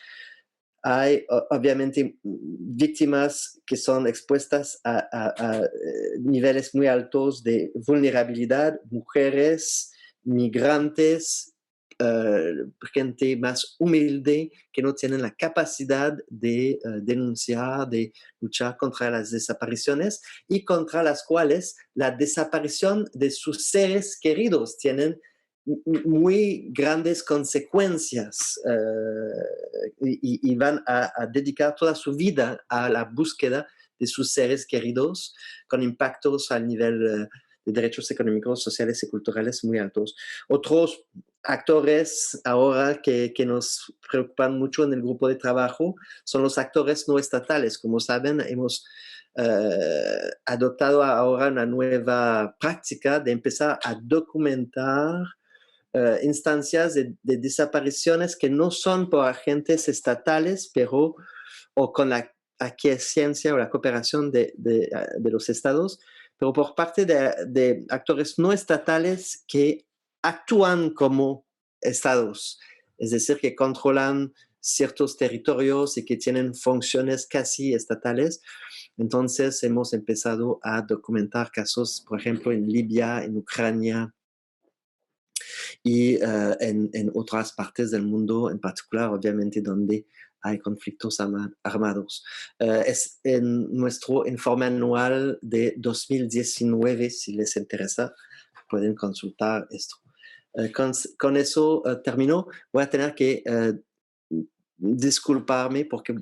Hay obviamente víctimas que son expuestas a niveles muy altos de vulnerabilidad, mujeres, migrantes, gente más humilde que no tienen la capacidad de denunciar, de luchar contra las desapariciones, y contra las cuales la desaparición de sus seres queridos tienen muy grandes consecuencias, y van a dedicar toda su vida a la búsqueda de sus seres queridos, con impactos al nivel de derechos económicos, sociales y culturales muy altos. Otros actores ahora que nos preocupan mucho en el grupo de trabajo son los actores no estatales. Como saben, hemos adoptado ahora una nueva práctica de empezar a documentar instancias de desapariciones que no son por agentes estatales, pero o con la aquiescencia o la cooperación de los estados, pero por parte de actores no estatales que actúan como estados, es decir, que controlan ciertos territorios y que tienen funciones casi estatales. Entonces hemos empezado a documentar casos, por ejemplo, en Libia, en Ucrania y en otras partes del mundo, en particular, obviamente, donde hay conflictos armados. Es en nuestro informe anual de 2019, si les interesa, pueden consultar esto. Con eso termino. Voy a tener que disculparme porque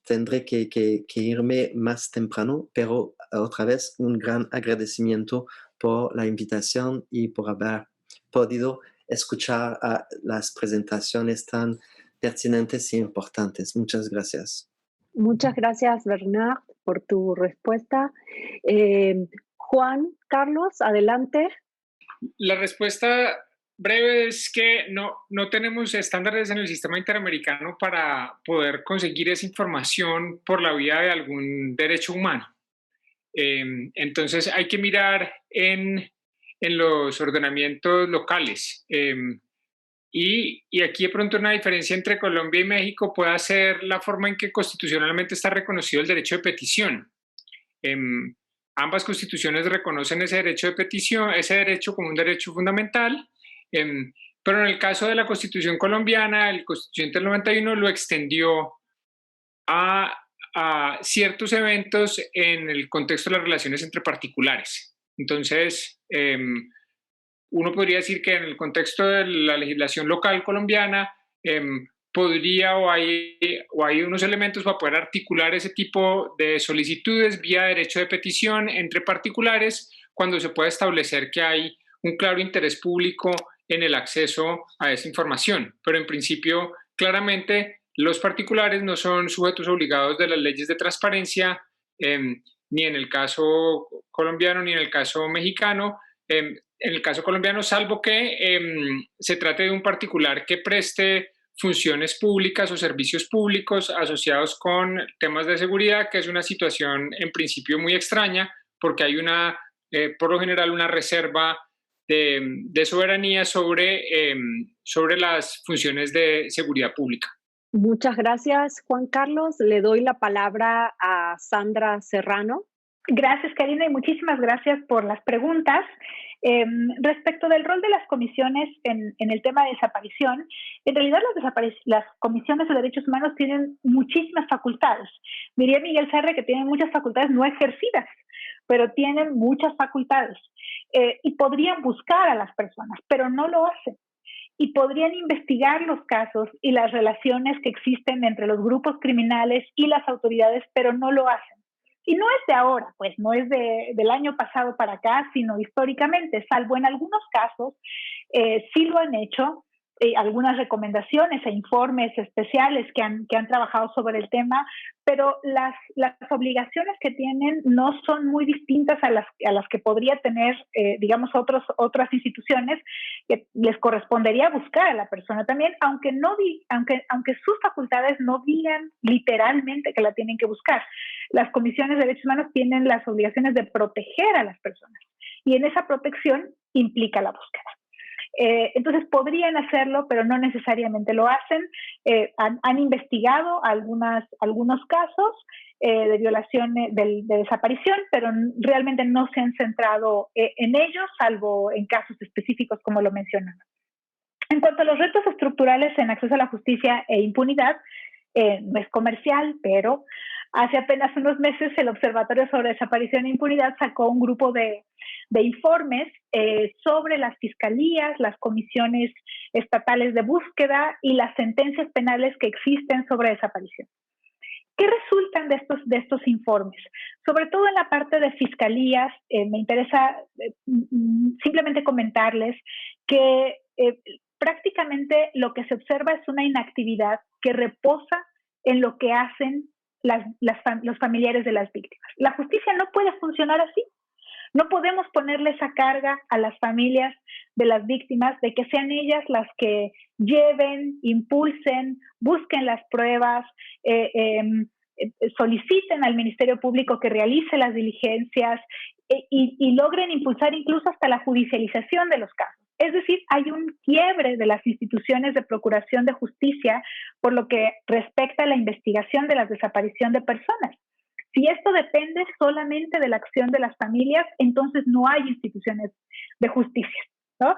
tendré que irme más temprano, pero otra vez un gran agradecimiento por la invitación y por haber podido escuchar las presentaciones tan pertinentes y importantes. Muchas gracias. Muchas gracias, Bernard, por tu respuesta. Juan Carlos, adelante. La respuesta breve es que no tenemos estándares en el sistema interamericano para poder conseguir esa información por la vía de algún derecho humano. Entonces hay que mirar en los ordenamientos locales. Y aquí de pronto una diferencia entre Colombia y México puede ser la forma en que constitucionalmente está reconocido el derecho de petición. Ambas constituciones reconocen ese derecho de petición, ese derecho como un derecho fundamental, pero en el caso de la Constitución colombiana, el Constituyente del 91 lo extendió a ciertos eventos en el contexto de las relaciones entre particulares. Entonces, uno podría decir que en el contexto de la legislación local colombiana podría o hay unos elementos para poder articular ese tipo de solicitudes vía derecho de petición entre particulares cuando se puede establecer que hay un claro interés público en el acceso a esa información. Pero en principio, claramente, los particulares no son sujetos obligados de las leyes de transparencia, ni en el caso colombiano ni en el caso mexicano. En el caso colombiano, salvo que se trate de un particular que preste funciones públicas o servicios públicos asociados con temas de seguridad, que es una situación en principio muy extraña, porque hay por lo general una reserva de soberanía sobre las funciones de seguridad pública. Muchas gracias, Juan Carlos. Le doy la palabra a Sandra Serrano. Gracias, Karina, y muchísimas gracias por las preguntas. Respecto del rol de las comisiones en el tema de desaparición, en realidad las comisiones de derechos humanos tienen muchísimas facultades. Diría Miguel Serra que tienen muchas facultades no ejercidas, pero tienen muchas facultades y podrían buscar a las personas, pero no lo hacen. Y podrían investigar los casos y las relaciones que existen entre los grupos criminales y las autoridades, pero no lo hacen. Y no es de ahora, pues no es del año pasado para acá, sino históricamente, salvo en algunos casos, sí lo han hecho, algunas recomendaciones e informes especiales que han trabajado sobre el tema, pero las obligaciones que tienen no son muy distintas a las que podría tener, digamos, otras instituciones que les correspondería buscar a la persona también, aunque sus facultades no digan literalmente que la tienen que buscar. Las comisiones de derechos humanos tienen las obligaciones de proteger a las personas y en esa protección implica la búsqueda. Entonces podrían hacerlo, pero no necesariamente lo hacen. Han investigado algunos casos de violación, de desaparición, pero realmente no se han centrado en ellos, salvo en casos específicos como lo mencionaba. En cuanto a los retos estructurales en acceso a la justicia e impunidad, no es comercial, pero hace apenas unos meses el Observatorio sobre Desaparición e Impunidad sacó un grupo de informes sobre las fiscalías, las comisiones estatales de búsqueda y las sentencias penales que existen sobre desaparición. ¿Qué resultan de estos informes? Sobre todo en la parte de fiscalías, me interesa simplemente comentarles que prácticamente lo que se observa es una inactividad que reposa en lo que hacen los familiares de las víctimas. La justicia no puede funcionar así. No podemos ponerle esa carga a las familias de las víctimas de que sean ellas las que lleven, impulsen, busquen las pruebas, soliciten al Ministerio Público que realice las diligencias y logren impulsar incluso hasta la judicialización de los casos. Es decir, hay un quiebre de las instituciones de procuración de justicia por lo que respecta a la investigación de la desaparición de personas. Si esto depende solamente de la acción de las familias, entonces no hay instituciones de justicia, ¿no?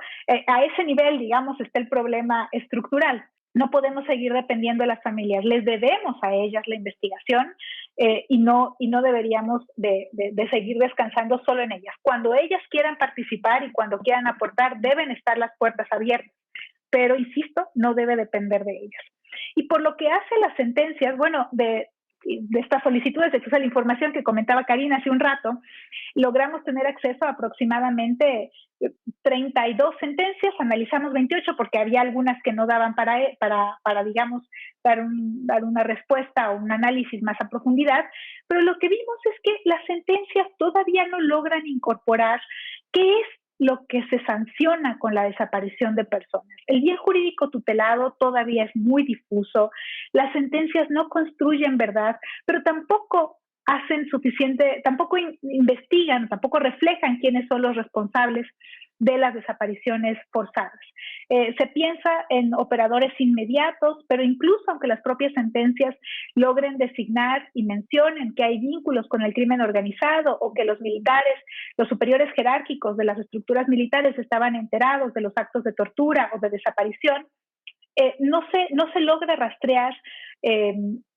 A ese nivel, digamos, está el problema estructural. No podemos seguir dependiendo de las familias. Les debemos a ellas la investigación y no deberíamos de seguir descansando solo en ellas. Cuando ellas quieran participar y cuando quieran aportar, deben estar las puertas abiertas. Pero, insisto, no debe depender de ellas. Y por lo que hace las sentencias, bueno, de estas solicitudes de acceso a la información que comentaba Karina hace un rato, logramos tener acceso a aproximadamente 32 sentencias, analizamos 28 porque había algunas que no daban para digamos, dar una respuesta o un análisis más a profundidad, pero lo que vimos es que las sentencias todavía no logran incorporar qué es lo que se sanciona con la desaparición de personas. El bien jurídico tutelado todavía es muy difuso, las sentencias no construyen verdad, pero tampoco hacen suficiente, tampoco investigan, tampoco reflejan quiénes son los responsables de las desapariciones forzadas. Se piensa en operadores inmediatos, pero incluso aunque las propias sentencias logren designar y mencionen que hay vínculos con el crimen organizado o que los militares, los superiores jerárquicos de las estructuras militares estaban enterados de los actos de tortura o de desaparición, no se logra rastrear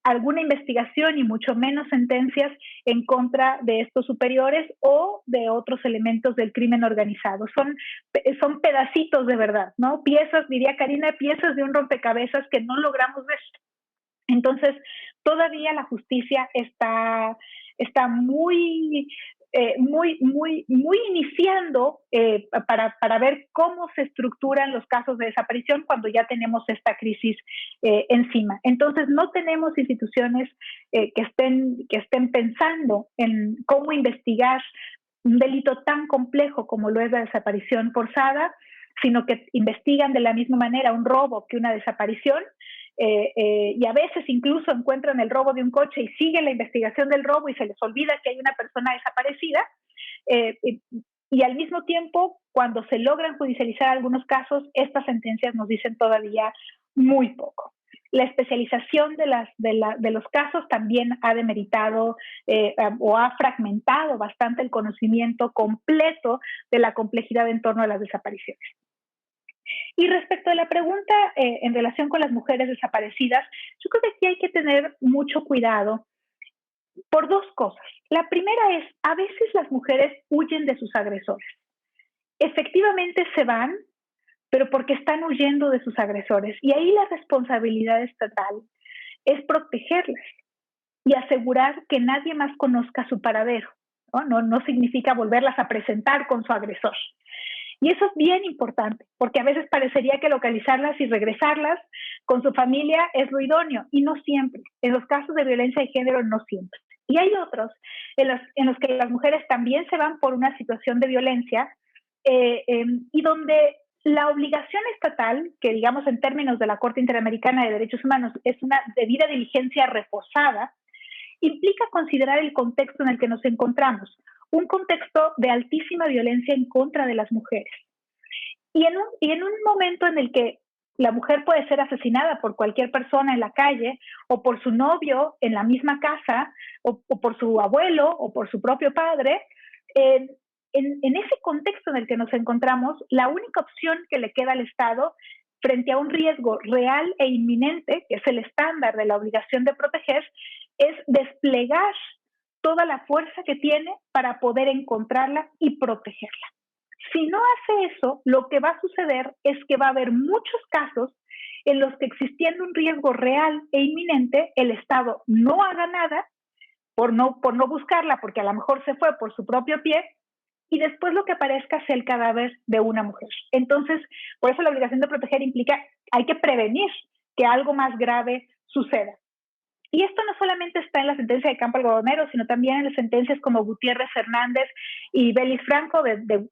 alguna investigación y mucho menos sentencias en contra de estos superiores o de otros elementos del crimen organizado. Son pedacitos de verdad, ¿no? Piezas, diría Karina, piezas de un rompecabezas que no logramos ver. Entonces, todavía la justicia está muy iniciando para ver cómo se estructuran los casos de desaparición cuando ya tenemos esta crisis encima. Entonces, no tenemos instituciones que estén pensando en cómo investigar un delito tan complejo como lo es la desaparición forzada, sino que investigan de la misma manera un robo que una desaparición. Y a veces incluso encuentran el robo de un coche y siguen la investigación del robo y se les olvida que hay una persona desaparecida, y al mismo tiempo, cuando se logran judicializar algunos casos, estas sentencias nos dicen todavía muy poco. La especialización de los casos también ha demeritado o ha fragmentado bastante el conocimiento completo de la complejidad en torno a las desapariciones. Y respecto a la pregunta en relación con las mujeres desaparecidas, yo creo que aquí hay que tener mucho cuidado por dos cosas. La primera es, a veces las mujeres huyen de sus agresores. Efectivamente se van, pero porque están huyendo de sus agresores. Y ahí la responsabilidad estatal es protegerlas y asegurar que nadie más conozca su paradero, ¿no? No significa volverlas a presentar con su agresor. Y eso es bien importante, porque a veces parecería que localizarlas y regresarlas con su familia es lo idóneo, y no siempre. En los casos de violencia de género, no siempre. Y hay otros en los que las mujeres también se van por una situación de violencia y donde la obligación estatal, que digamos en términos de la Corte Interamericana de Derechos Humanos es una debida diligencia reposada, implica considerar el contexto en el que nos encontramos. Un contexto de altísima violencia en contra de las mujeres. Y en un momento en el que la mujer puede ser asesinada por cualquier persona en la calle, o por su novio en la misma casa, o por su abuelo, o por su propio padre, en ese contexto en el que nos encontramos, la única opción que le queda al Estado frente a un riesgo real e inminente, que es el estándar de la obligación de proteger, es desplegar toda la fuerza que tiene para poder encontrarla y protegerla. Si no hace eso, lo que va a suceder es que va a haber muchos casos en los que, existiendo un riesgo real e inminente, el Estado no haga nada por no buscarla, porque a lo mejor se fue por su propio pie, y después lo que aparezca sea el cadáver de una mujer. Entonces, por eso la obligación de proteger implica, hay que prevenir que algo más grave suceda. Y esto no solamente está en la sentencia de Campo Algodonero, sino también en las sentencias como Gutiérrez Hernández y Belis Franco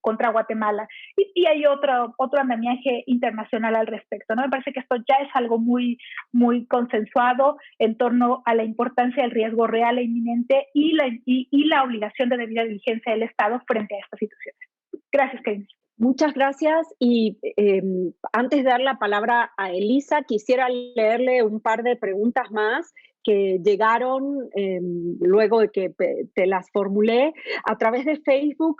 contra Guatemala. Y hay otro andamiaje internacional al respecto, ¿no? Me parece que esto ya es algo muy, muy consensuado en torno a la importancia del riesgo real e inminente y la obligación de debida diligencia del Estado frente a estas situaciones. Gracias, Karina. Muchas gracias. Y antes de dar la palabra a Elisa, quisiera leerle un par de preguntas más que llegaron luego de que te las formulé. A través de Facebook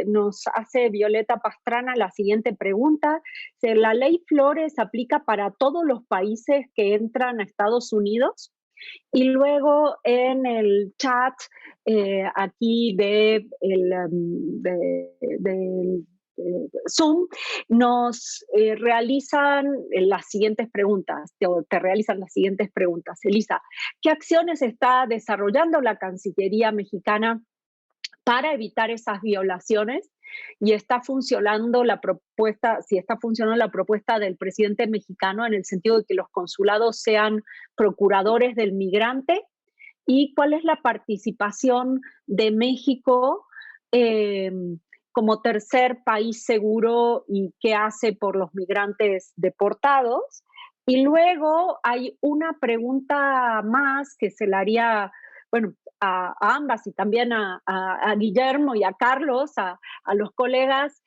nos hace Violeta Pastrana la siguiente pregunta. ¿La ley Flores aplica para todos los países que entran a Estados Unidos? Y luego en el chat aquí del Zoom nos realizan las siguientes preguntas, te realizan las siguientes preguntas. Elisa, ¿qué acciones está desarrollando la Cancillería mexicana para evitar esas violaciones? Y está funcionando la propuesta del presidente mexicano en el sentido de que los consulados sean procuradores del migrante. ¿Y cuál es la participación de México como tercer país seguro y qué hace por los migrantes deportados? Y luego hay una pregunta más que se la haría, bueno, a ambas y también a Guillermo y a Carlos, a los colegas.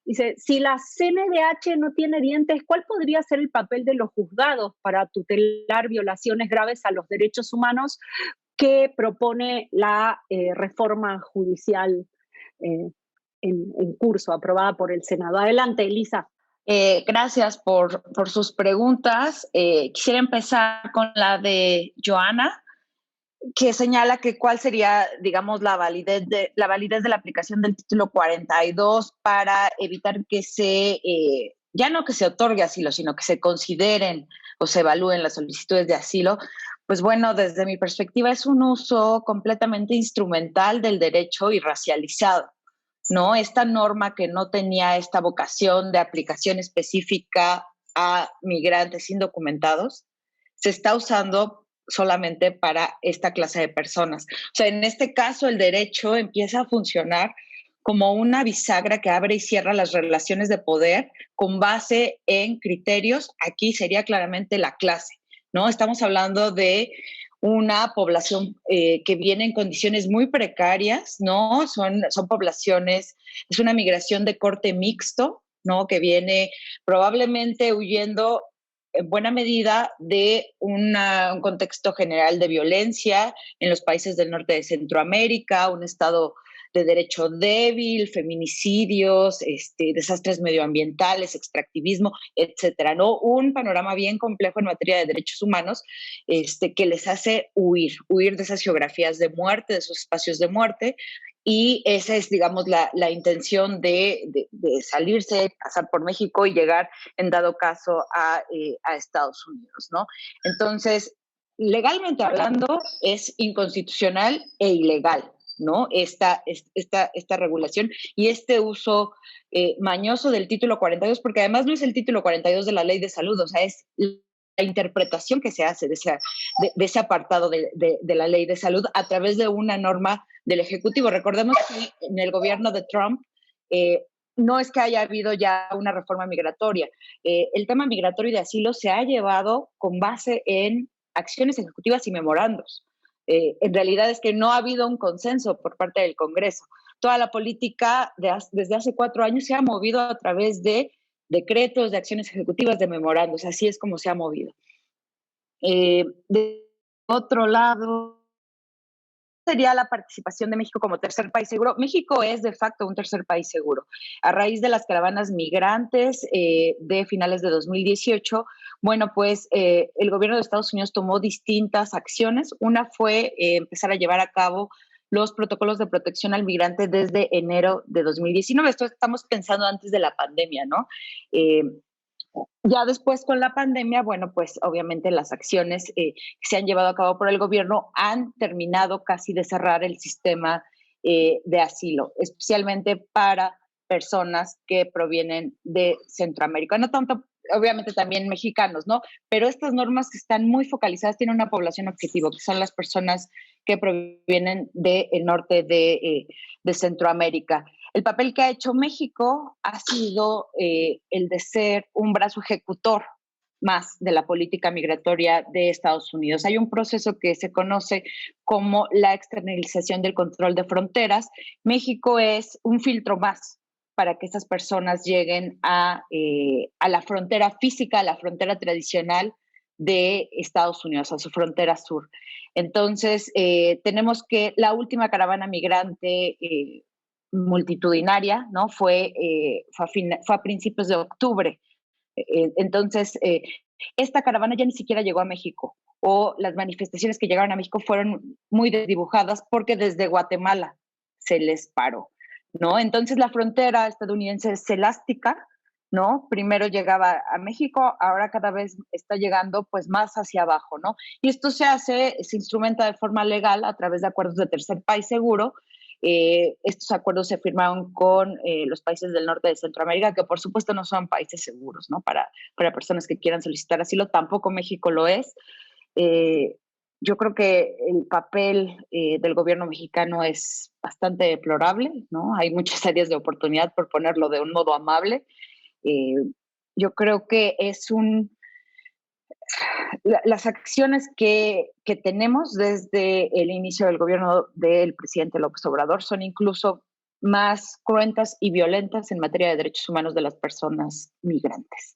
Dice, si la CNDH no tiene dientes, ¿cuál podría ser el papel de los juzgados para tutelar violaciones graves a los derechos humanos que propone la reforma judicial en curso, aprobada por el Senado? Adelante, Elisa. Gracias por sus preguntas. Quisiera empezar con la de Joana, que señala que cuál sería, digamos, la validez de la aplicación del título 42 para evitar que ya no que se otorgue asilo, sino que se consideren o se evalúen las solicitudes de asilo. Pues bueno, desde mi perspectiva es un uso completamente instrumental del derecho y racializado, ¿no? Esta norma que no tenía esta vocación de aplicación específica a migrantes indocumentados se está usando solamente para esta clase de personas. O sea, en este caso el derecho empieza a funcionar como una bisagra que abre y cierra las relaciones de poder con base en criterios. Aquí sería claramente la clase, ¿no? Estamos hablando de una población que viene en condiciones muy precarias, ¿no? Son poblaciones, es una migración de corte mixto, ¿no? Que viene probablemente huyendo en buena medida de un contexto general de violencia en los países del norte de Centroamérica, un estado de derecho débil, feminicidios, desastres medioambientales, extractivismo, etcétera, ¿no? Un panorama bien complejo en materia de derechos humanos que les hace huir de esas geografías de muerte, de esos espacios de muerte. Y esa es, digamos, la intención de salirse, pasar por México y llegar, en dado caso, a Estados Unidos, ¿no? Entonces, legalmente hablando, es inconstitucional e ilegal, ¿no? Esta regulación y este uso mañoso del título 42, porque además no es el título 42 de la Ley de Salud, o sea, es la interpretación que se hace de ese apartado de la Ley de Salud a través de una norma del Ejecutivo. Recordemos que en el gobierno de Trump no es que haya habido ya una reforma migratoria. El tema migratorio y de asilo se ha llevado con base en acciones ejecutivas y memorandos. En realidad es que no ha habido un consenso por parte del Congreso. Toda la política desde hace 4 años se ha movido a través de decretos, de acciones ejecutivas, de memorandos. Así es como se ha movido. De otro lado, sería la participación de México como tercer país seguro. México es de facto un tercer país seguro. A raíz de las caravanas migrantes de finales de 2018, bueno, pues el gobierno de Estados Unidos tomó distintas acciones. Una fue empezar a llevar a cabo los protocolos de protección al migrante desde enero de 2019. Esto estamos pensando antes de la pandemia, ¿no? Ya después con la pandemia, bueno, pues obviamente las acciones que se han llevado a cabo por el gobierno han terminado casi de cerrar el sistema de asilo, especialmente para personas que provienen de Centroamérica. No tanto, obviamente también mexicanos, ¿no? Pero estas normas que están muy focalizadas tienen una población objetivo, que son las personas que provienen del norte de Centroamérica. El papel que ha hecho México ha sido el de ser un brazo ejecutor más de la política migratoria de Estados Unidos. Hay un proceso que se conoce como la externalización del control de fronteras. México es un filtro más para que estas personas lleguen a la frontera física, a la frontera tradicional de Estados Unidos, a su frontera sur. Entonces, tenemos que la última caravana migrante multitudinaria, ¿no? Fue a principios de octubre. Entonces, esta caravana ya ni siquiera llegó a México, o las manifestaciones que llegaron a México fueron muy desdibujadas porque desde Guatemala se les paró, ¿no? Entonces, la frontera estadounidense es elástica, ¿no? Primero llegaba a México, ahora cada vez está llegando pues más hacia abajo, ¿no? Y esto se instrumenta de forma legal a través de acuerdos de tercer país seguro. Estos acuerdos se firmaron con los países del norte de Centroamérica, que por supuesto no son países seguros, ¿no? Para personas que quieran solicitar asilo, tampoco México lo es. Yo creo que el papel del gobierno mexicano es bastante deplorable, ¿no? Hay muchas áreas de oportunidad, por ponerlo de un modo amable. Yo creo que es las acciones que tenemos desde el inicio del gobierno del presidente López Obrador son incluso más cruentas y violentas en materia de derechos humanos de las personas migrantes.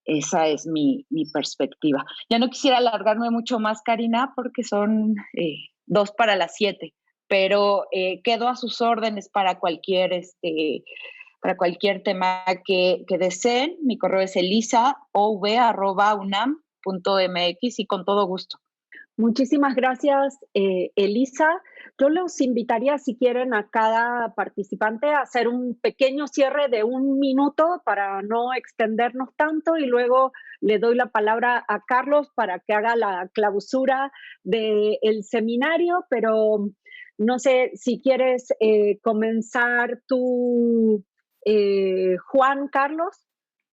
Esa es mi perspectiva. Ya no quisiera alargarme mucho más, Karina, porque son 6:55, pero quedo a sus órdenes para cualquier tema que deseen. Mi correo es elisa.ov@unam.mx y con todo gusto. Muchísimas gracias, Elisa. Yo los invitaría, si quieren, a cada participante a hacer un pequeño cierre de 1 minuto para no extendernos tanto, y luego le doy la palabra a Carlos para que haga la clausura del seminario, pero no sé si quieres comenzar tú, Juan Carlos.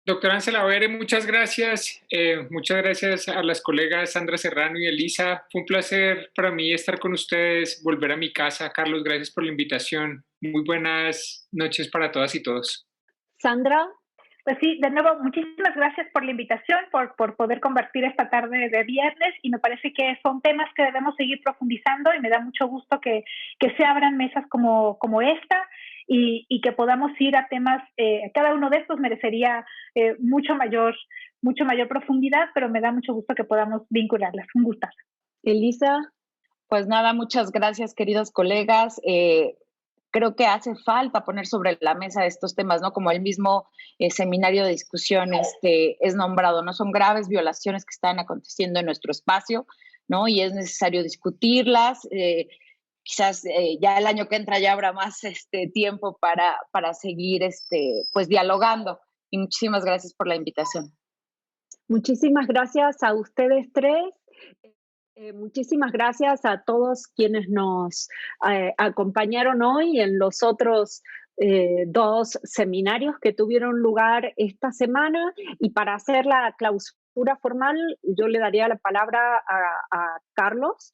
Doctora Ángela Overe, muchas gracias. Muchas gracias a las colegas Sandra Serrano y Elisa. Fue un placer para mí estar con ustedes, volver a mi casa. Carlos, gracias por la invitación. Muy buenas noches para todas y todos. Sandra. Pues sí, de nuevo, muchísimas gracias por la invitación, por poder convertir esta tarde de viernes, y me parece que son temas que debemos seguir profundizando, y me da mucho gusto que se abran mesas como esta, y que podamos ir a temas, cada uno de estos merecería mucho mayor profundidad, pero me da mucho gusto que podamos vincularlas. Un gustazo. Elisa. Pues nada, muchas gracias, queridos colegas. Creo que hace falta poner sobre la mesa estos temas, ¿no? Como el mismo seminario de discusión es nombrado, ¿no? Son graves violaciones que están aconteciendo en nuestro espacio, ¿no? Y es necesario discutirlas. Quizás ya el año que entra ya habrá más tiempo para seguir pues dialogando. Y muchísimas gracias por la invitación. Muchísimas gracias a ustedes tres. Muchísimas gracias a todos quienes nos acompañaron hoy en los otros 2 seminarios que tuvieron lugar esta semana. Y para hacer la clausura formal, yo le daría la palabra a Carlos.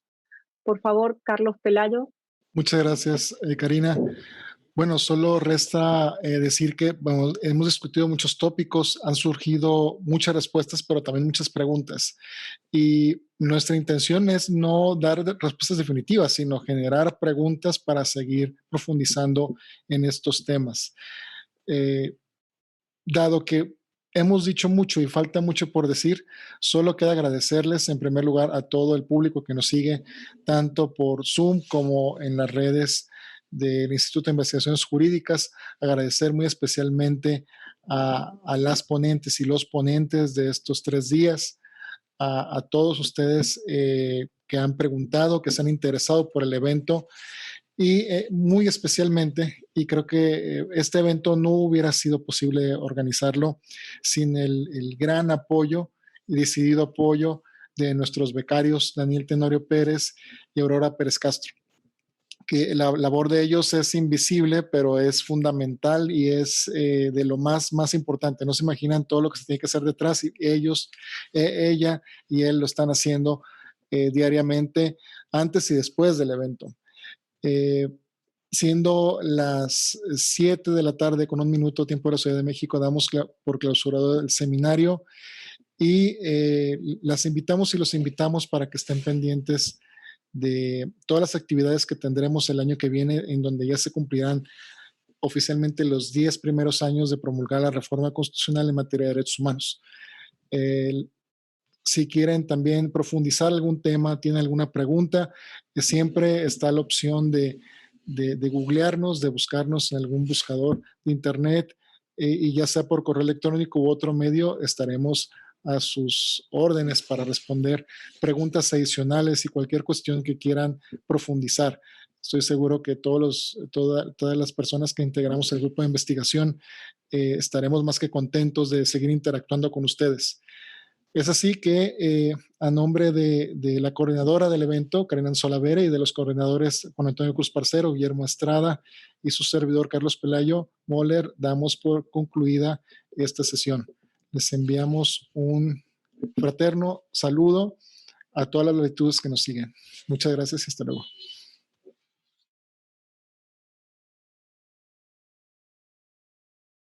Por favor, Carlos Pelayo. Muchas gracias, Karina. Bueno, solo resta decir que hemos discutido muchos tópicos, han surgido muchas respuestas, pero también muchas preguntas. Y nuestra intención es no dar respuestas definitivas, sino generar preguntas para seguir profundizando en estos temas. Dado que hemos dicho mucho y falta mucho por decir, solo queda agradecerles en primer lugar a todo el público que nos sigue, tanto por Zoom como en las redes del Instituto de Investigaciones Jurídicas. Agradecer muy especialmente a las ponentes y los ponentes de estos 3 días, a todos ustedes que han preguntado, que se han interesado por el evento, y muy especialmente, y creo que este evento no hubiera sido posible organizarlo sin el gran apoyo y decidido apoyo de nuestros becarios Daniel Tenorio Pérez y Aurora Pérez Castro. que la labor de ellos es invisible, pero es fundamental y es de lo más importante. No se imaginan todo lo que se tiene que hacer detrás, y ellos, ella y él lo están haciendo diariamente, antes y después del evento. Siendo las 7 de la tarde con 1 minuto tiempo de la Ciudad de México, damos por clausurado el seminario y las invitamos y los invitamos para que estén pendientes de todas las actividades que tendremos el año que viene, en donde ya se cumplirán oficialmente los 10 primeros años de promulgar la reforma constitucional en materia de derechos humanos. Si quieren también profundizar algún tema, tienen alguna pregunta, siempre está la opción de googlearnos, de buscarnos en algún buscador de internet, y ya sea por correo electrónico u otro medio, estaremos a sus órdenes para responder preguntas adicionales y cualquier cuestión que quieran profundizar. Estoy seguro que todas las personas que integramos el grupo de investigación estaremos más que contentos de seguir interactuando con ustedes. Es así que a nombre de la coordinadora del evento, Karina Solavera, y de los coordinadores Juan Antonio Cruz Parcero, Guillermo Estrada y su servidor Carlos Pelayo Moller, damos por concluida esta sesión. Les enviamos un fraterno saludo a todas las latitudes que nos siguen. Muchas gracias y hasta luego.